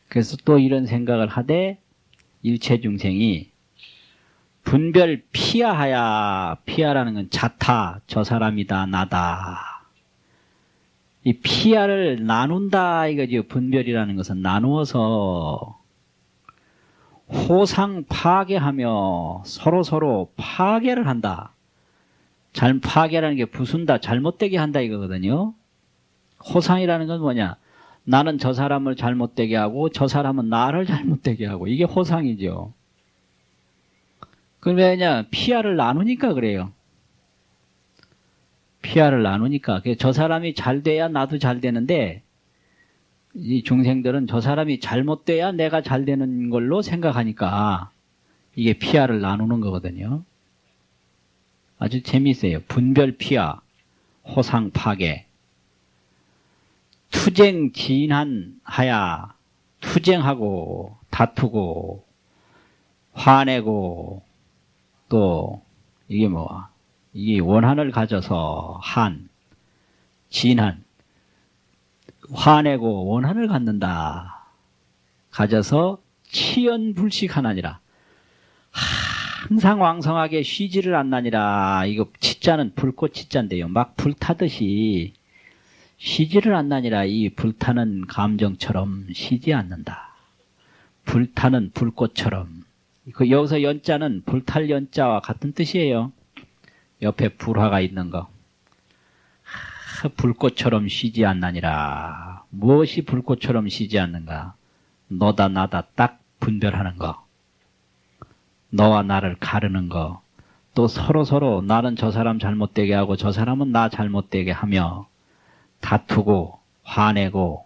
그래서 또 이런 생각을 하되 일체 중생이 분별 피하라는 건 자타, 저 사람이다, 나다. 이 피하를 나눈다 이거죠. 분별이라는 것은 나누어서 호상 파괴하며 서로 파괴를 한다. 파괴라는 게 부순다, 잘못되게 한다 이거거든요. 호상이라는 건 뭐냐? 나는 저 사람을 잘못되게 하고 저 사람은 나를 잘못되게 하고 이게 호상이죠. 그럼 왜냐? 피하를 나누니까 그래요. 피하를 나누니까. 저 사람이 잘 돼야 나도 잘 되는데 이 중생들은 저 사람이 잘못돼야 내가 잘 되는 걸로 생각하니까 이게 피하를 나누는 거거든요. 아주 재미있어요. 분별 피하, 호상 파괴. 투쟁 진한하야. 투쟁하고 다투고 화내고 또 이게 뭐, 이게 원한을 가져서 진한, 화내고 원한을 갖는다. 가져서 치연불식하나니라. 항상 왕성하게 쉬지를 않나니라. 이거 치자는 불꽃 치자인데요. 막 불타듯이 쉬지를 않나니라. 이 불타는 감정처럼 쉬지 않는다. 불타는 불꽃처럼. 여기서 연자는 불탈 연자와 같은 뜻이에요. 옆에 불화가 있는 거. 불꽃처럼 쉬지 않나니라. 무엇이 불꽃처럼 쉬지 않는가? 너다 나다 딱 분별하는 거. 너와 나를 가르는 거. 또 서로 나는 저 사람 잘못되게 하고 저 사람은 나 잘못되게 하며 다투고 화내고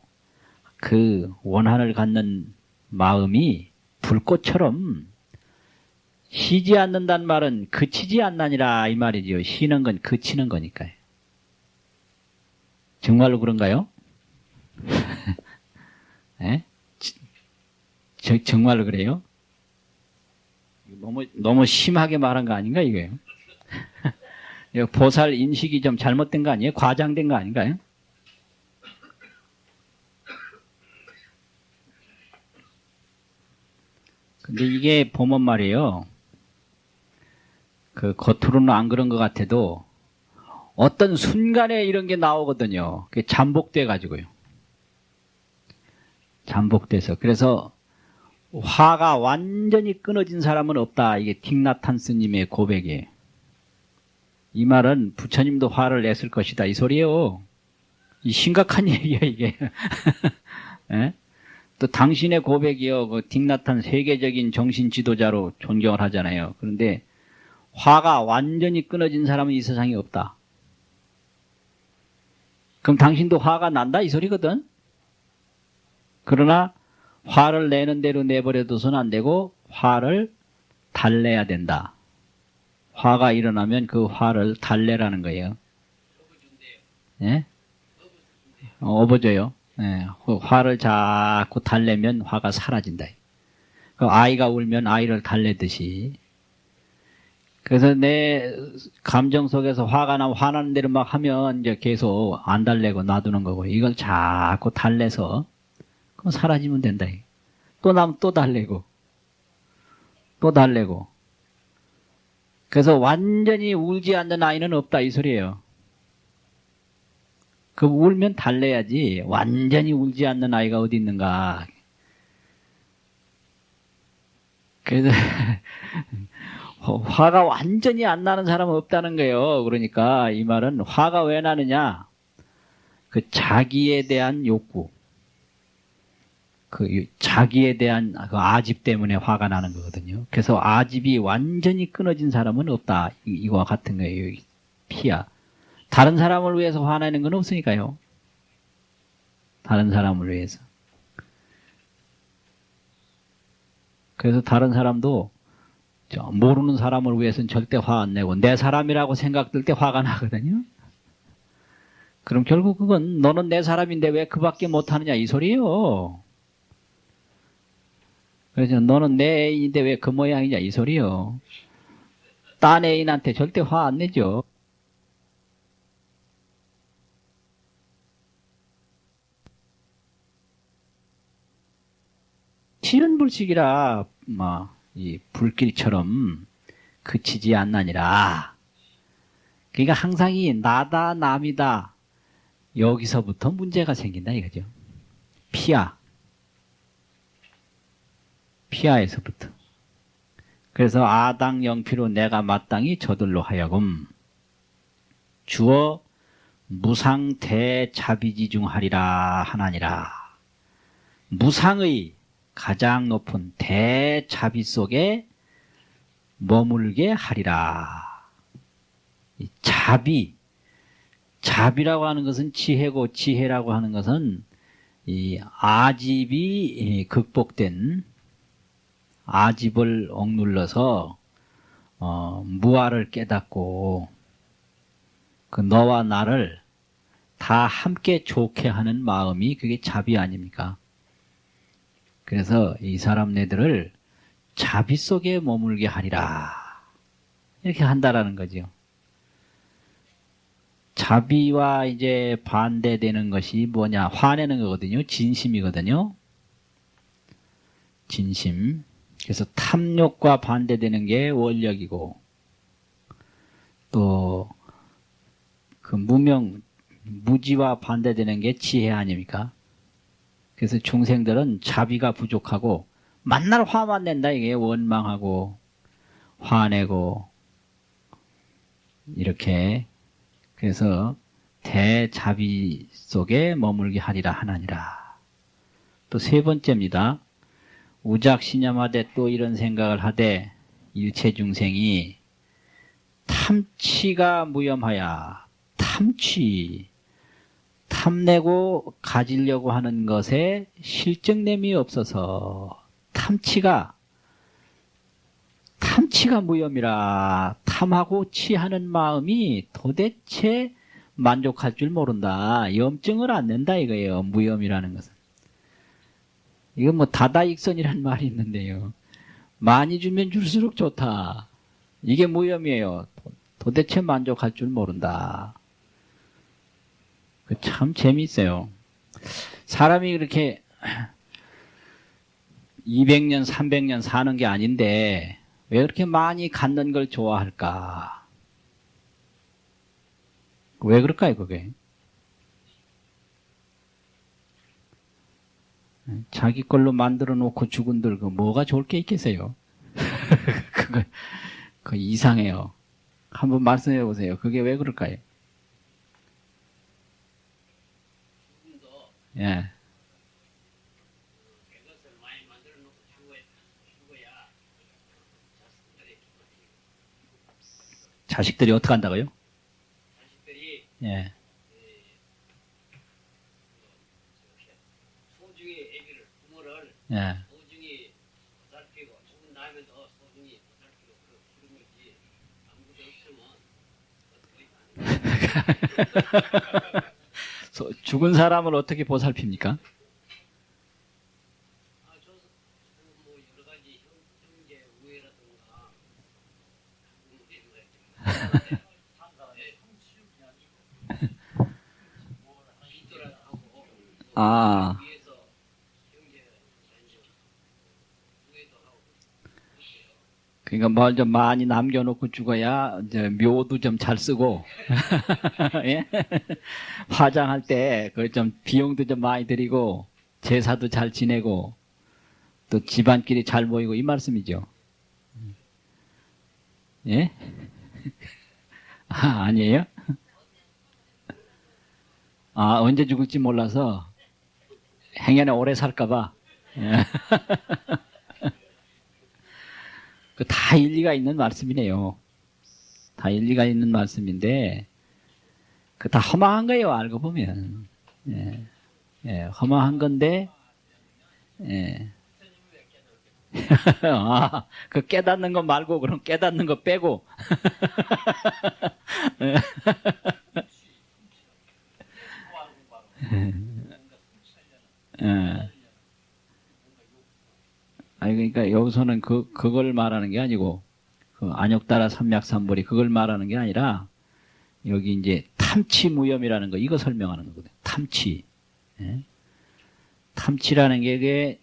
그 원한을 갖는 마음이 불꽃처럼 쉬지 않는다는 말은 그치지 않나니라 이 말이지요. 쉬는 건 그치는 거니까요. 정말로 그런가요? 네? 정말로 그래요? 너무 심하게 말한 거 아닌가 이거예요? 보살 인식이 좀 잘못된 거 아니에요? 과장된 거 아닌가요? 근데 이게 보면 말이에요. 그 겉으로는 안 그런 것 같아도 어떤 순간에 이런 게 나오거든요. 그게 잠복돼 가지고요. 잠복돼서. 그래서 화가 완전히 끊어진 사람은 없다. 이게 틱나탄 스님의 고백이에요. 이 말은 부처님도 화를 냈을 것이다. 이 소리예요. 이 심각한 얘기예요, 이게. 예? 또 당신의 고백이요. 그 틱나탄 세계적인 정신 지도자로 존경을 하잖아요. 그런데 화가 완전히 끊어진 사람은 이 세상에 없다. 그럼 당신도 화가 난다 이 소리거든. 그러나 화를 내는 대로 내버려둬서는 안 되고 화를 달래야 된다. 화가 일어나면 그 화를 달래라는 거예요. 예? 업어줘요. 예. 화를 자꾸 달래면 화가 사라진다. 그 아이가 울면 아이를 달래듯이. 그래서 내 감정 속에서 화가 나면 화나는 대로 막 하면 이제 계속 안 달래고 놔두는 거고, 이걸 자꾸 달래서 그럼 사라지면 된다. 또 나면 또 달래고 또 달래고. 그래서 완전히 울지 않는 아이는 없다 이 소리예요. 그 울면 달래야지 완전히 울지 않는 아이가 어디 있는가. 그래서 화가 완전히 안 나는 사람은 없다는 거예요. 그러니까 이 말은 화가 왜 나느냐, 그 자기에 대한 욕구, 그 자기에 대한 그 아집 때문에 화가 나는 거거든요. 그래서 아집이 완전히 끊어진 사람은 없다. 이거와 같은 거예요. 피야. 다른 사람을 위해서 화내는 건 없으니까요. 다른 사람을 위해서. 그래서 다른 사람도 모르는 사람을 위해서는 절대 화 안 내고 내 사람이라고 생각될 때 화가 나거든요. 그럼 결국 그건 너는 내 사람인데 왜 그밖에 못하느냐 이 소리예요. 그래서 너는 내 애인인데 왜 그 모양이냐 이 소리예요. 딴 애인한테 절대 화 안 내죠. 치연불식이라 이 불길처럼 그치지 않나니라. 그러니까 항상 이 나다 남이다 여기서부터 문제가 생긴다 이거죠. 피아에서부터. 그래서 아당영피로 내가 마땅히 저들로 하여금 주어 무상대자비지중하리라 하나니라. 무상의 가장 높은 대자비 속에 머물게 하리라. 이 자비라고 하는 것은 지혜고, 지혜라고 하는 것은 이 아집이 극복된, 아집을 억눌러서 무아를 깨닫고 그 너와 나를 다 함께 좋게 하는 마음이 그게 자비 아닙니까? 그래서 이 사람네들을 자비 속에 머물게 하리라. 이렇게 한다라는 거죠. 자비와 이제 반대되는 것이 뭐냐? 화내는 거거든요. 진심이거든요. 진심. 그래서 탐욕과 반대되는 게 원력이고, 또 그 무지와 반대되는 게 지혜 아닙니까? 그래서 중생들은 자비가 부족하고 만날 화만 낸다 이게. 원망하고 화내고 이렇게. 그래서 대자비 속에 머물게 하리라 하나니라. 또 세 번째입니다. 우작신념하되 또 이런 생각을 하되 일체 중생이 탐치가 무염하야. 탐내고 가지려고 하는 것에 실증냄이 없어서 탐치가 무염이라. 탐하고 치하는 마음이 도대체 만족할 줄 모른다. 염증을 안 낸다 이거예요. 무염이라는 것은. 이건 뭐 다다익선이라는 말이 있는데요. 많이 주면 줄수록 좋다. 이게 무염이에요. 도대체 만족할 줄 모른다. 참 재미있어요. 사람이 그렇게 200년, 300년 사는 게 아닌데 왜 그렇게 많이 갖는 걸 좋아할까? 왜 그럴까요, 그게? 자기 걸로 만들어 놓고 죽은들 그 뭐가 좋을 게 있겠어요? 그거 이상해요. 한번 말씀해 보세요. 그게 왜 그럴까요? 지금도 예. 그것을 많이 만들어 놓고 죽어야 자식들이 자식들이 어떻게 한다고요? 자식들이 예. 소중히 애기를 부모를 예. 소중히 보살피고 죽은 다음에도 소중히 보살피고 그런 거지. 아무것도 없으면 죽은 사람을 어떻게 보살핍니까? 뭐 여러 가지 형제 우애라든가 아, 위해서 형제 우애도 하고 그러니까 뭘 좀 많이 남겨놓고 죽어야 이제 묘도 좀 잘 쓰고, 예? 화장할 때 그 좀 비용도 좀 많이 들이고, 제사도 잘 지내고, 또 집안끼리 잘 모이고 이 말씀이죠. 예? 아, 아니에요? 아, 언제 죽을지 몰라서 행여나 오래 살까봐. 그 다 일리가 있는 말씀이네요. 다 일리가 있는 말씀인데, 그 다 허망한 거예요, 알고 보면. 예, 예, 허망한 건데, 예. 아, 그 깨닫는 거 말고, 그럼 깨닫는 거 빼고. 예. 아니, 그러니까 여기서는 그걸 말하는 게 아니고, 그 안욕따라 삼맥삼벌이 그걸 말하는 게 아니라, 여기 이제 탐치무염이라는 거, 이거 설명하는 거거든요. 탐치. 예? 탐치라는 게, 이게,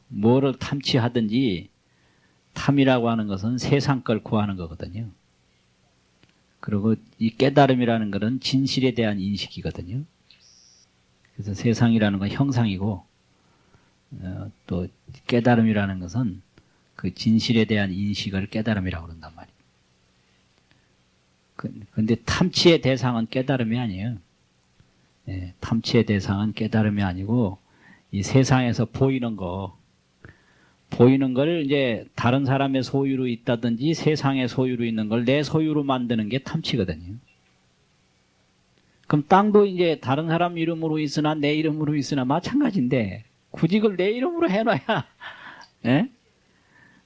뭐를 탐치하든지, 탐이라고 하는 것은 세상 걸 구하는 거거든요. 그리고 이 깨달음이라는 것은 진실에 대한 인식이거든요. 그래서 세상이라는 건 형상이고, 또 깨달음이라는 것은 그 진실에 대한 인식을 깨달음이라고 그런단 말이에요. 근데 탐치의 대상은 깨달음이 아니에요. 예, 탐치의 대상은 깨달음이 아니고 이 세상에서 보이는 걸 이제 다른 사람의 소유로 있다든지 세상의 소유로 있는 걸 내 소유로 만드는 게 탐치거든요. 그럼 땅도 이제 다른 사람 이름으로 있으나 내 이름으로 있으나 마찬가지인데 굳이 그걸 내 이름으로 해놔야, 예?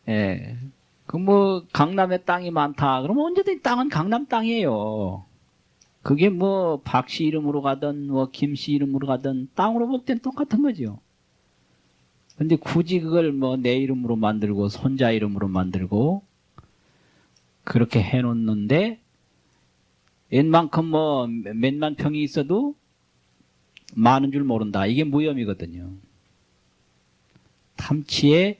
예. 그 뭐 강남에 땅이 많다. 그러면 언제든지 땅은 강남 땅이에요. 그게 뭐 박씨 이름으로 가든 뭐 김씨 이름으로 가든 땅으로 볼 땐 똑같은 거죠. 근데 굳이 그걸 뭐 내 이름으로 만들고 손자 이름으로 만들고 그렇게 해놓는데 웬만큼 뭐 몇만 평이 있어도 많은 줄 모른다. 이게 무염이거든요. 탐치에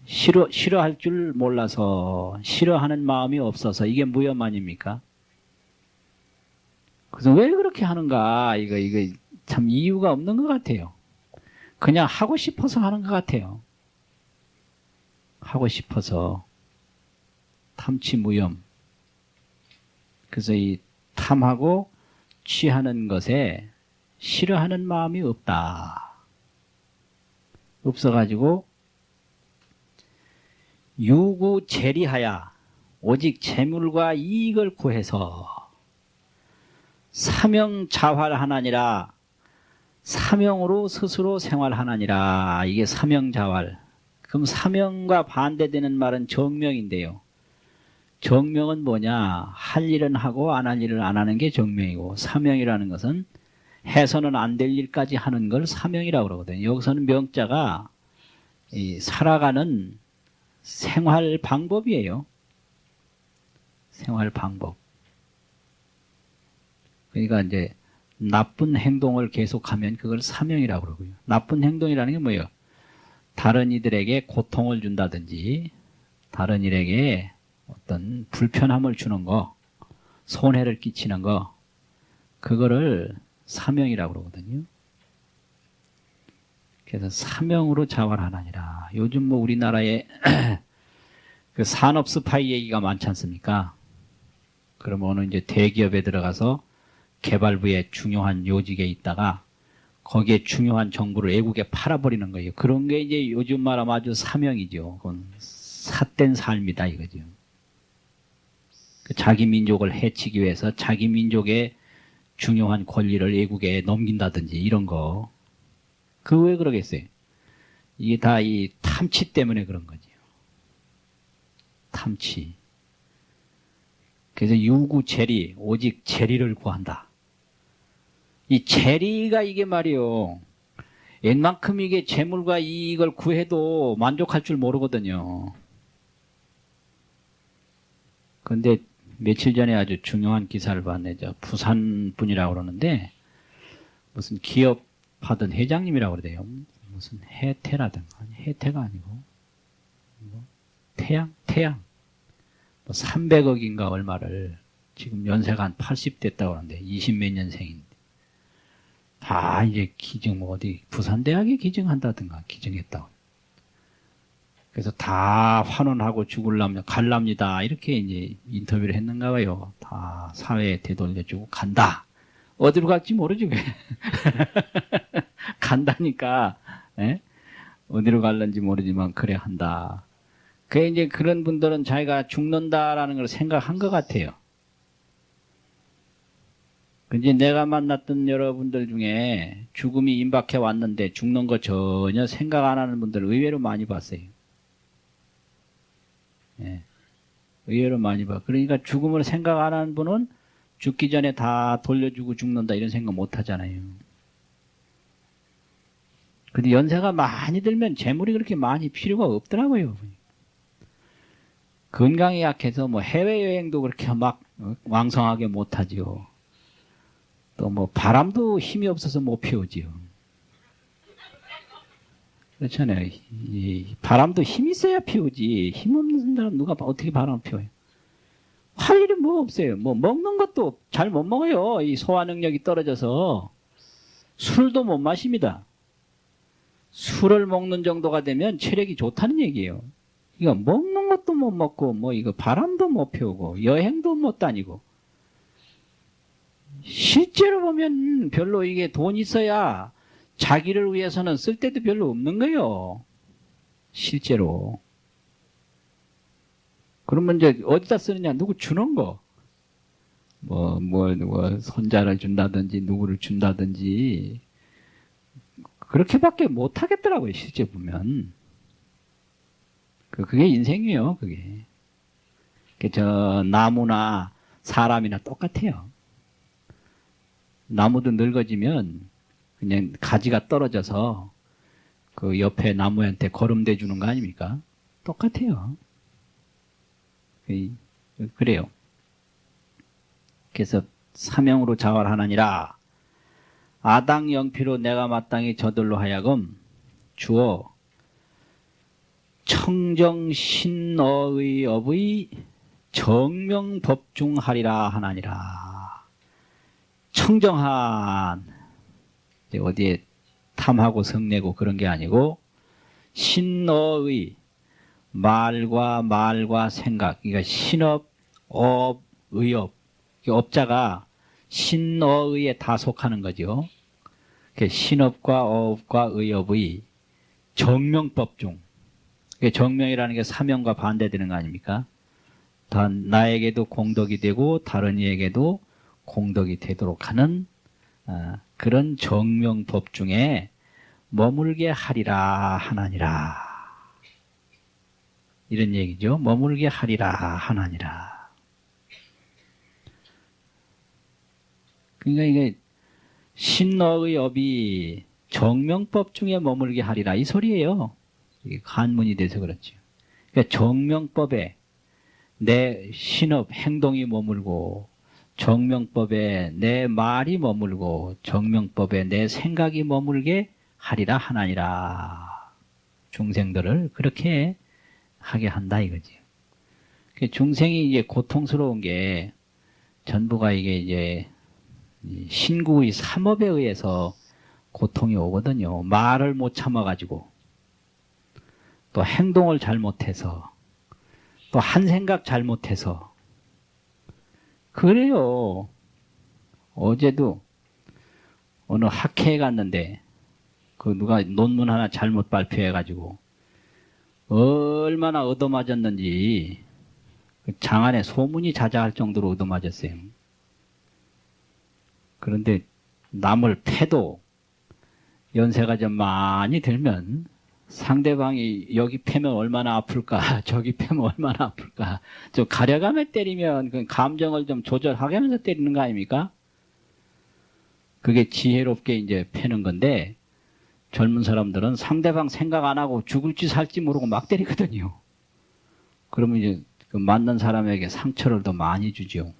싫어할 줄 몰라서 싫어하는 마음이 없어서 이게 무염 아닙니까? 그래서 왜 그렇게 하는가? 이거 참 이유가 없는 것 같아요. 그냥 하고 싶어서 하는 것 같아요. 하고 싶어서. 탐치 무염. 그래서 이 탐하고 취하는 것에 싫어하는 마음이 없다. 없어가지고 유구 재리하야 오직 재물과 이익을 구해서 사명자활하나니라. 사명으로 스스로 생활하나니라. 이게 사명자활. 그럼 사명과 반대되는 말은 정명인데요. 정명은 뭐냐? 할 일은 하고 안 할 일은 안 하는 게 정명이고, 사명이라는 것은 해서는 안 될 일까지 하는 걸 사명이라고 그러거든요. 여기서는 명자가 이 살아가는 생활 방법이에요. 생활 방법. 그러니까 이제 나쁜 행동을 계속하면 그걸 사명이라고 그러고요. 나쁜 행동이라는 게 뭐예요? 다른 이들에게 고통을 준다든지, 다른 이에게 어떤 불편함을 주는 거, 손해를 끼치는 거, 그거를 사명이라고 그러거든요. 그래서 사명으로 자활하나니라. 요즘 뭐 우리나라에 그 산업 스파이 얘기가 많지 않습니까? 그러면 이제 대기업에 들어가서 개발부에 중요한 요직에 있다가 거기에 중요한 정보를 외국에 팔아버리는 거예요. 그런 게 이제 요즘 말하면 아주 사명이죠. 그건 삿된 삶이다 이거죠. 자기 민족을 해치기 위해서 자기 민족의 중요한 권리를 외국에 넘긴다든지 이런 거. 그거 왜 그러겠어요? 이게 다 이 탐치 때문에 그런 거죠. 탐치. 그래서 유구 재리, 오직 재리를 구한다. 이 재리가 이게 말이요. 웬만큼 이게 재물과 이익을 구해도 만족할 줄 모르거든요. 근데 며칠 전에 아주 중요한 기사를 봤네. 저 부산 분이라고 그러는데 무슨 기업 하던 회장님이라고 그러대요. 무슨 해태라든가. 아니, 해태가 아니고 뭐 태양 뭐 300억인가 얼마를 지금 연세가 한 80 됐다고 하는데 20 몇 년생인데 다 이제 기증 뭐 어디 부산대학에 기증한다든가 기증했다고. 그래서 다 환원하고 죽을랍니다. 갈랍니다. 이렇게 이제 인터뷰를 했는가 봐요. 다 사회에 되돌려주고 간다. 어디로 갈지 모르지 왜. 간다니까. 에? 어디로 갈는지 모르지만 그래 한다. 그 이제 그런 분들은 자기가 죽는다라는 걸 생각한 것 같아요. 근데 내가 만났던 여러분들 중에 죽음이 임박해 왔는데 죽는 거 전혀 생각 안 하는 분들 의외로 많이 봤어요. 예. 의외로 많이 봐. 그러니까 죽음을 생각 안 하는 분은 죽기 전에 다 돌려주고 죽는다 이런 생각 못 하잖아요. 근데 연세가 많이 들면 재물이 그렇게 많이 필요가 없더라고요. 건강이 약해서 뭐 해외여행도 그렇게 막 왕성하게 못 하지요. 또 뭐 바람도 힘이 없어서 못 피우지요. 그렇잖아요. 이 바람도 힘이 있어야 피우지. 힘 없는 사람 누가 어떻게 바람을 피워요? 할 일이 뭐 없어요. 뭐 먹는 것도 잘 못 먹어요. 이 소화 능력이 떨어져서 술도 못 마십니다. 술을 먹는 정도가 되면 체력이 좋다는 얘기예요. 이거 먹는 것도 못 먹고 뭐 이거 바람도 못 피우고 여행도 못 다니고 실제로 보면 별로 이게 돈 있어야 자기를 위해서는 쓸 데도 별로 없는 거예요. 실제로. 그러면 이제 어디다 쓰느냐? 누구 주는 거. 뭐 손자를 준다든지 누구를 준다든지 그렇게밖에 못 하겠더라고요. 실제 보면. 그게 인생이에요. 그게. 저 나무나 사람이나 똑같아요. 나무도 늙어지면 그냥 가지가 떨어져서 그 옆에 나무한테 거름대 주는 거 아닙니까? 똑같아요. 그래요. 그래서 사명으로 자활하나니라. 아당 영피로 내가 마땅히 저들로 하여금 주어 청정신어의 업의 정명법중하리라 하나니라. 청정한, 어디에 탐하고 성내고 그런 게 아니고, 신어의, 말과 생각, 그러니까 신업, 업, 의업, 업자가 신어의에 다 속하는 거죠. 신업과 어업과 의업의 정명법 중, 정명이라는 게 사명과 반대되는 거 아닙니까? 나에게도 공덕이 되고 다른 이에게도 공덕이 되도록 하는 그런 정명법 중에 머물게 하리라 하나니라. 이런 얘기죠. 머물게 하리라 하나니라. 그러니까 이게 신어의 업이 정명법 중에 머물게 하리라 이 소리예요. 이게 한문이 돼서 그렇죠. 그러니까 정명법에 내 신업 행동이 머물고, 정명법에 내 말이 머물고, 정명법에 내 생각이 머물게 하리라 하나니라. 중생들을 그렇게 하게 한다 이거지. 중생이 이제 고통스러운 게 전부가 이게 이제 신구의 삼업에 의해서 고통이 오거든요. 말을 못 참아가지고, 또 행동을 잘못해서, 또 한 생각 잘못해서. 그래요. 어제도 어느 학회에 갔는데 그 누가 논문 하나 잘못 발표해가지고 얼마나 얻어맞았는지 장안에 소문이 자자할 정도로 얻어맞았어요. 그런데 남을 패도 연세가 좀 많이 들면 상대방이 여기 패면 얼마나 아플까, 저기 패면 얼마나 아플까, 좀 가려가며 때리면 그 감정을 좀 조절하면서 때리는 거 아닙니까? 그게 지혜롭게 이제 패는 건데, 젊은 사람들은 상대방 생각 안 하고 죽을지 살지 모르고 막 때리거든요. 그러면 이제 그 맞는 사람에게 상처를 더 많이 주죠.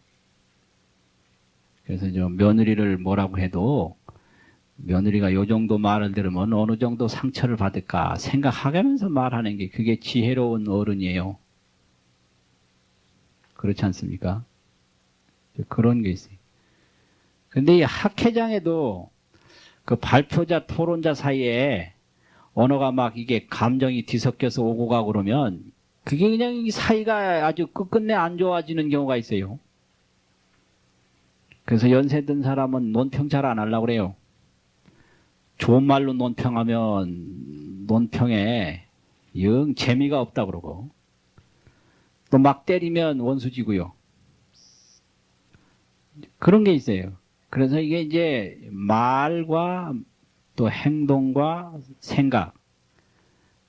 그래서 저 며느리를 뭐라고 해도 며느리가 요 정도 말을 들으면 어느 정도 상처를 받을까 생각하면서 말하는 게 그게 지혜로운 어른이에요. 그렇지 않습니까? 그런 게 있어요. 근데 이 학회장에도 그 발표자, 토론자 사이에 언어가 막 이게 감정이 뒤섞여서 오고 가고 그러면 그게 그냥 이 사이가 아주 끝끝내 안 좋아지는 경우가 있어요. 그래서 연세 든 사람은 논평 잘 안 하려고 그래요. 좋은 말로 논평하면 논평에 영 재미가 없다 그러고, 또 막 때리면 원수지고요. 그런 게 있어요. 그래서 이게 이제 말과 또 행동과 생각,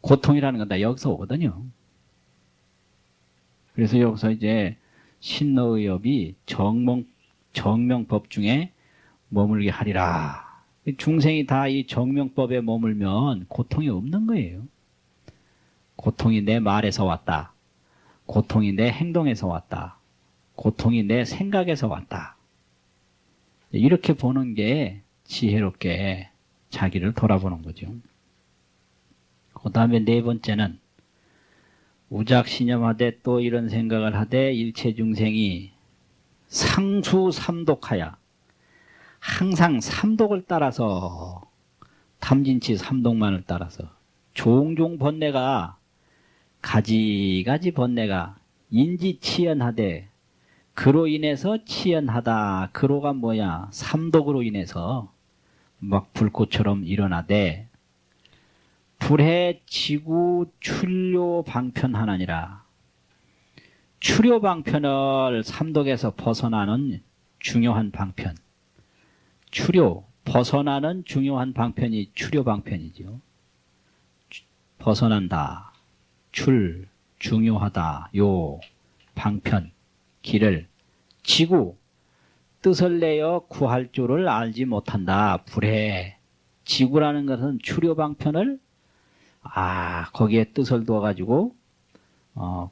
고통이라는 건 다 여기서 오거든요. 그래서 여기서 이제 신노의업이 정명법 중에 머물게 하리라. 중생이 다 이 정명법에 머물면 고통이 없는 거예요. 고통이 내 말에서 왔다. 고통이 내 행동에서 왔다. 고통이 내 생각에서 왔다. 이렇게 보는 게 지혜롭게 자기를 돌아보는 거죠. 그 다음에 네 번째는 우작신념하되 또 이런 생각을 하되 일체 중생이 상수삼독하야 항상 삼독을 따라서, 탐진치 삼독만을 따라서 종종 번뇌가 가지가지 번뇌가 인지치연하되, 그로 인해서 치연하다. 그로가 뭐야? 삼독으로 인해서 막 불꽃처럼 일어나되 불해 지구 출료 방편하나니라. 출료 방편을 삼독에서 벗어나는 중요한 방편, 출료, 벗어나는 중요한 방편이 출료 방편이죠. 벗어난다, 중요하다, 요, 방편, 길을, 지구, 뜻을 내어 구할 줄을 알지 못한다. 불해. 지구라는 것은 출료 방편을 거기에 뜻을 두어가지고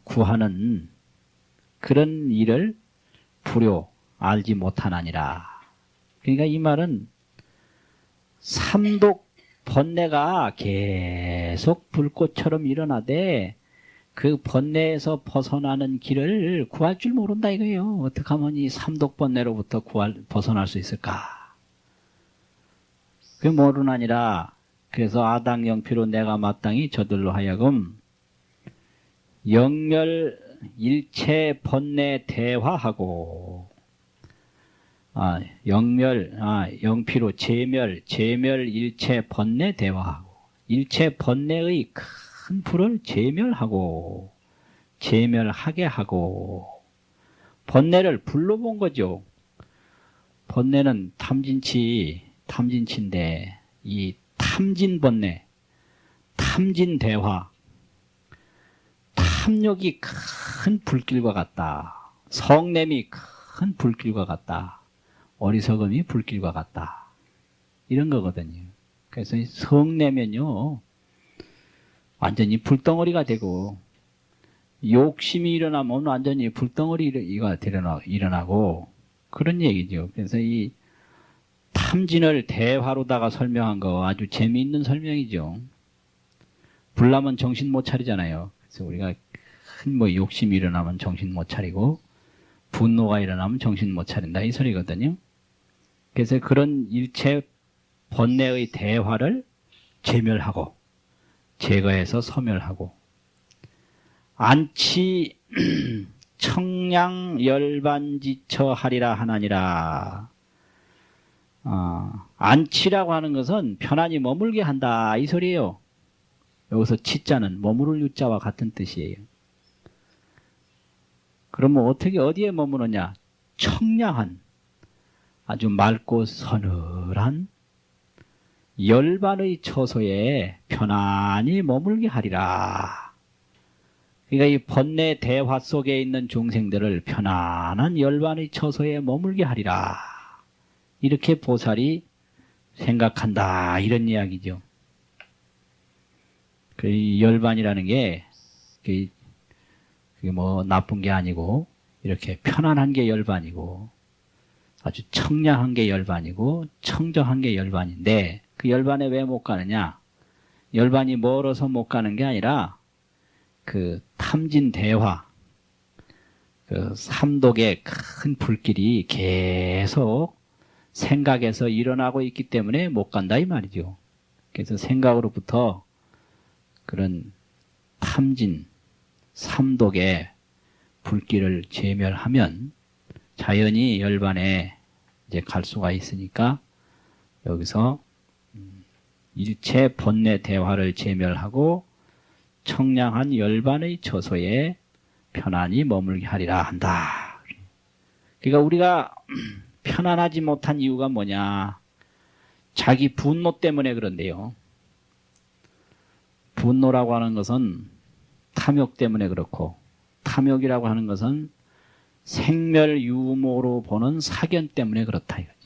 구하는 그런 일을 불효 알지 못하나니라. 그러니까 이 말은 삼독 번뇌가 계속 불꽃처럼 일어나되 그 번뇌에서 벗어나는 길을 구할 줄 모른다 이거예요. 어떻게 하면 이 삼독 번뇌로부터 벗어날 수 있을까? 그게 모르나니라. 그래서 아당 영피로 내가 마땅히 저들로 하여금 영멸 일체 번뇌 대화하고 영피로 제멸 일체 번뇌 대화하고 일체 번뇌의 큰 불을 제멸하게 하고 번뇌를 불로 본 거죠. 번뇌는 탐진치인데 이 탐진 번뇌, 탐진 대화, 탐욕이 큰 불길과 같다. 성냄이 큰 불길과 같다. 어리석음이 불길과 같다. 이런 거거든요. 그래서 이 성내면요 완전히 불덩어리가 되고 욕심이 일어나면 완전히 불덩어리가 일어나고 그런 얘기죠. 그래서 이 탐진을 대화로다가 설명한 거 아주 재미있는 설명이죠. 불나면 정신 못 차리잖아요. 그래서 우리가 큰 욕심이 일어나면 정신 못 차리고 분노가 일어나면 정신 못 차린다 이 소리거든요. 그래서 그런 일체 번뇌의 대화를 제멸하고 제거해서 소멸하고 안치 청량 열반지처 하리라 하나니라. 안치라고 하는 것은 편안히 머물게 한다 이 소리예요. 여기서 치자는 머무를 유자와 같은 뜻이에요. 그러면 어디에 머무느냐? 청량한 아주 맑고 서늘한 열반의 처소에 편안히 머물게 하리라. 그러니까 이 번뇌 대화 속에 있는 중생들을 편안한 열반의 처소에 머물게 하리라. 이렇게 보살이 생각한다 이런 이야기죠. 그 열반이라는 게 그게 뭐 나쁜 게 아니고 이렇게 편안한 게 열반이고 아주 청량한 게 열반이고 청정한 게 열반인데 그 열반에 왜 못 가느냐? 열반이 멀어서 못 가는 게 아니라 그 탐진 대화, 그 삼독의 큰 불길이 계속 생각에서 일어나고 있기 때문에 못 간다 이 말이죠. 그래서 생각으로부터 그런 탐진, 삼독의 불길을 제멸하면 자연히 열반에 이제 갈 수가 있으니까 여기서 일체 번뇌 대화를 제멸하고 청량한 열반의 처소에 편안히 머물게 하리라 한다. 그러니까 우리가 편안하지 못한 이유가 뭐냐? 자기 분노 때문에 그런데요. 분노라고 하는 것은 탐욕 때문에 그렇고 탐욕이라고 하는 것은 생멸유무로 보는 사견 때문에 그렇다 이거죠.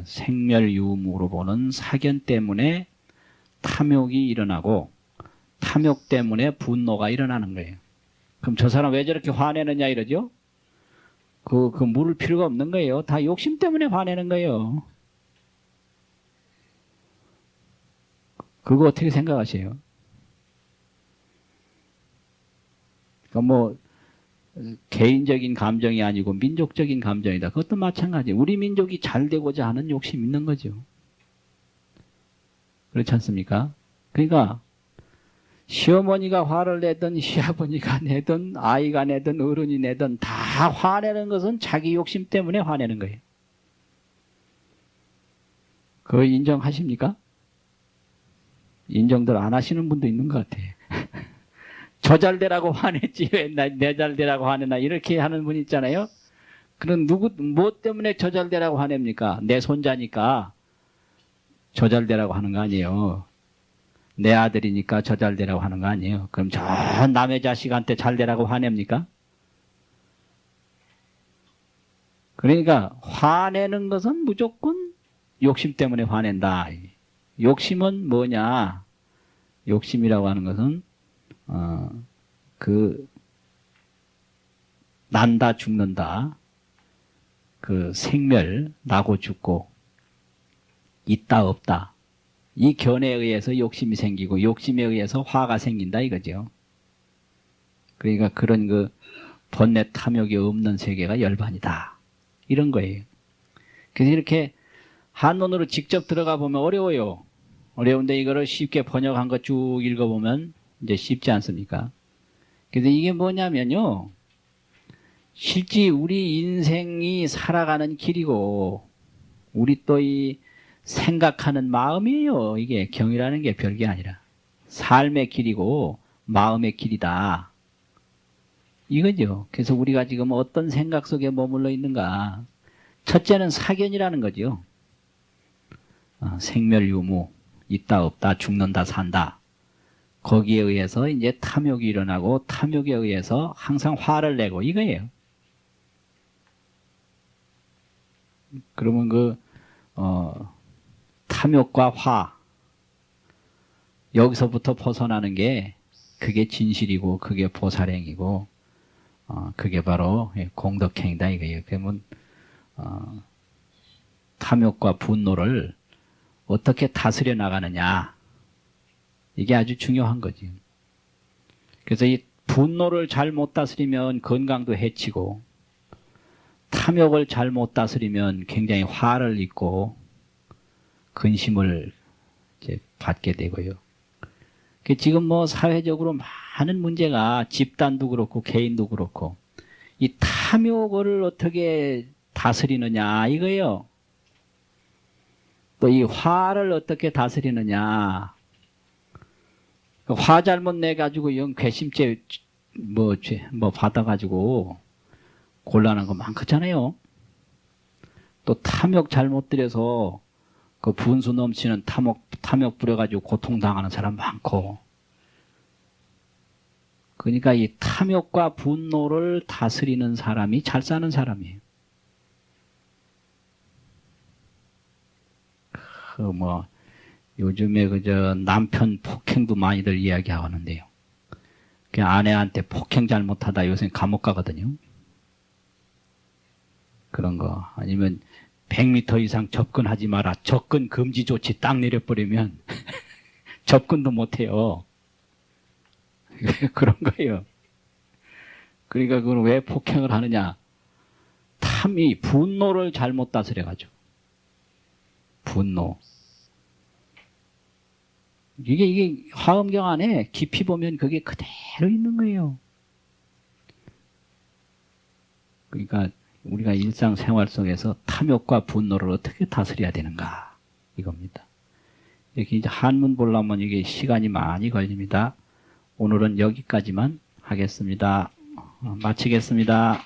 생멸유무로 보는 사견 때문에 탐욕이 일어나고 탐욕 때문에 분노가 일어나는 거예요. 그럼 저 사람 왜 저렇게 화내느냐 이러죠? 그 물을 필요가 없는 거예요. 다 욕심 때문에 화내는 거예요. 그거 어떻게 생각하세요? 그러니까 뭐 개인적인 감정이 아니고 민족적인 감정이다. 그것도 마찬가지예요. 우리 민족이 잘 되고자 하는 욕심이 있는 거죠. 그렇지 않습니까? 그러니까 시어머니가 화를 내든 시아버지가 내든 아이가 내든 어른이 내든 다 화내는 것은 자기 욕심 때문에 화내는 거예요. 그거 인정하십니까? 인정들 안 하시는 분도 있는 것 같아요. 저 잘되라고 화냈지 왜 내 잘되라고 화내나 이렇게 하는 분 있잖아요. 그럼 뭐 때문에 저 잘되라고 화냅니까? 내 손자니까 저 잘되라고 하는 거 아니에요. 내 아들이니까 저 잘되라고 하는 거 아니에요. 그럼 저 남의 자식한테 잘되라고 화냅니까? 그러니까 화내는 것은 무조건 욕심 때문에 화낸다. 욕심은 뭐냐? 욕심이라고 하는 것은 난다 죽는다 그 생멸 나고 죽고 있다 없다 이 견해에 의해서 욕심이 생기고 욕심에 의해서 화가 생긴다 이거죠. 그러니까 그런 그 번뇌 탐욕이 없는 세계가 열반이다 이런 거예요. 그래서 이렇게 한문으로 직접 들어가 보면 어려워요. 어려운데 이거를 쉽게 번역한 거 쭉 읽어보면 이제 쉽지 않습니까? 그래서 이게 뭐냐면요. 실제 우리 인생이 살아가는 길이고 우리 또 이 생각하는 마음이에요. 이게 경이라는 게 별게 아니라 삶의 길이고 마음의 길이다. 이거죠. 그래서 우리가 지금 어떤 생각 속에 머물러 있는가. 첫째는 사견이라는 거죠. 생멸유무, 있다 없다, 죽는다 산다. 거기에 의해서 이제 탐욕이 일어나고 탐욕에 의해서 항상 화를 내고 이거예요. 그러면 탐욕과 화 여기서부터 벗어나는 게 그게 진실이고 그게 보살행이고 그게 바로 공덕행이다 이거예요. 그러면 탐욕과 분노를 어떻게 다스려 나가느냐 이게 아주 중요한 거지. 그래서 이 분노를 잘 못 다스리면 건강도 해치고 탐욕을 잘 못 다스리면 굉장히 화를 입고 근심을 이제 받게 되고요. 지금 뭐 사회적으로 많은 문제가 집단도 그렇고 개인도 그렇고 이 탐욕을 어떻게 다스리느냐 이거예요. 또 이 화를 어떻게 다스리느냐. 화 잘못 내가지고 영 괘씸죄 뭐 받아가지고 곤란한 거 많겠잖아요. 또 탐욕 잘못 들여서 그 분수 넘치는 탐욕 부려가지고 고통당하는 사람 많고. 그러니까 이 탐욕과 분노를 다스리는 사람이 잘 사는 사람이에요. 요즘에 남편 폭행도 많이들 이야기하는데요. 그냥 아내한테 폭행 잘못하다 요새 감옥 가거든요. 그런 거. 아니면 100m 이상 접근하지 마라. 접근 금지 조치 딱 내려버리면 접근도 못해요. 그런 거예요. 그러니까 그건 왜 폭행을 하느냐. 탐이 분노를 잘못 다스려가지고. 분노. 이게 화엄경 안에 깊이 보면 그게 그대로 있는 거예요. 그러니까 우리가 일상생활 속에서 탐욕과 분노를 어떻게 다스려야 되는가 이겁니다. 이렇게 이제 한문 보려면 이게 시간이 많이 걸립니다. 오늘은 여기까지만 하겠습니다. 마치겠습니다.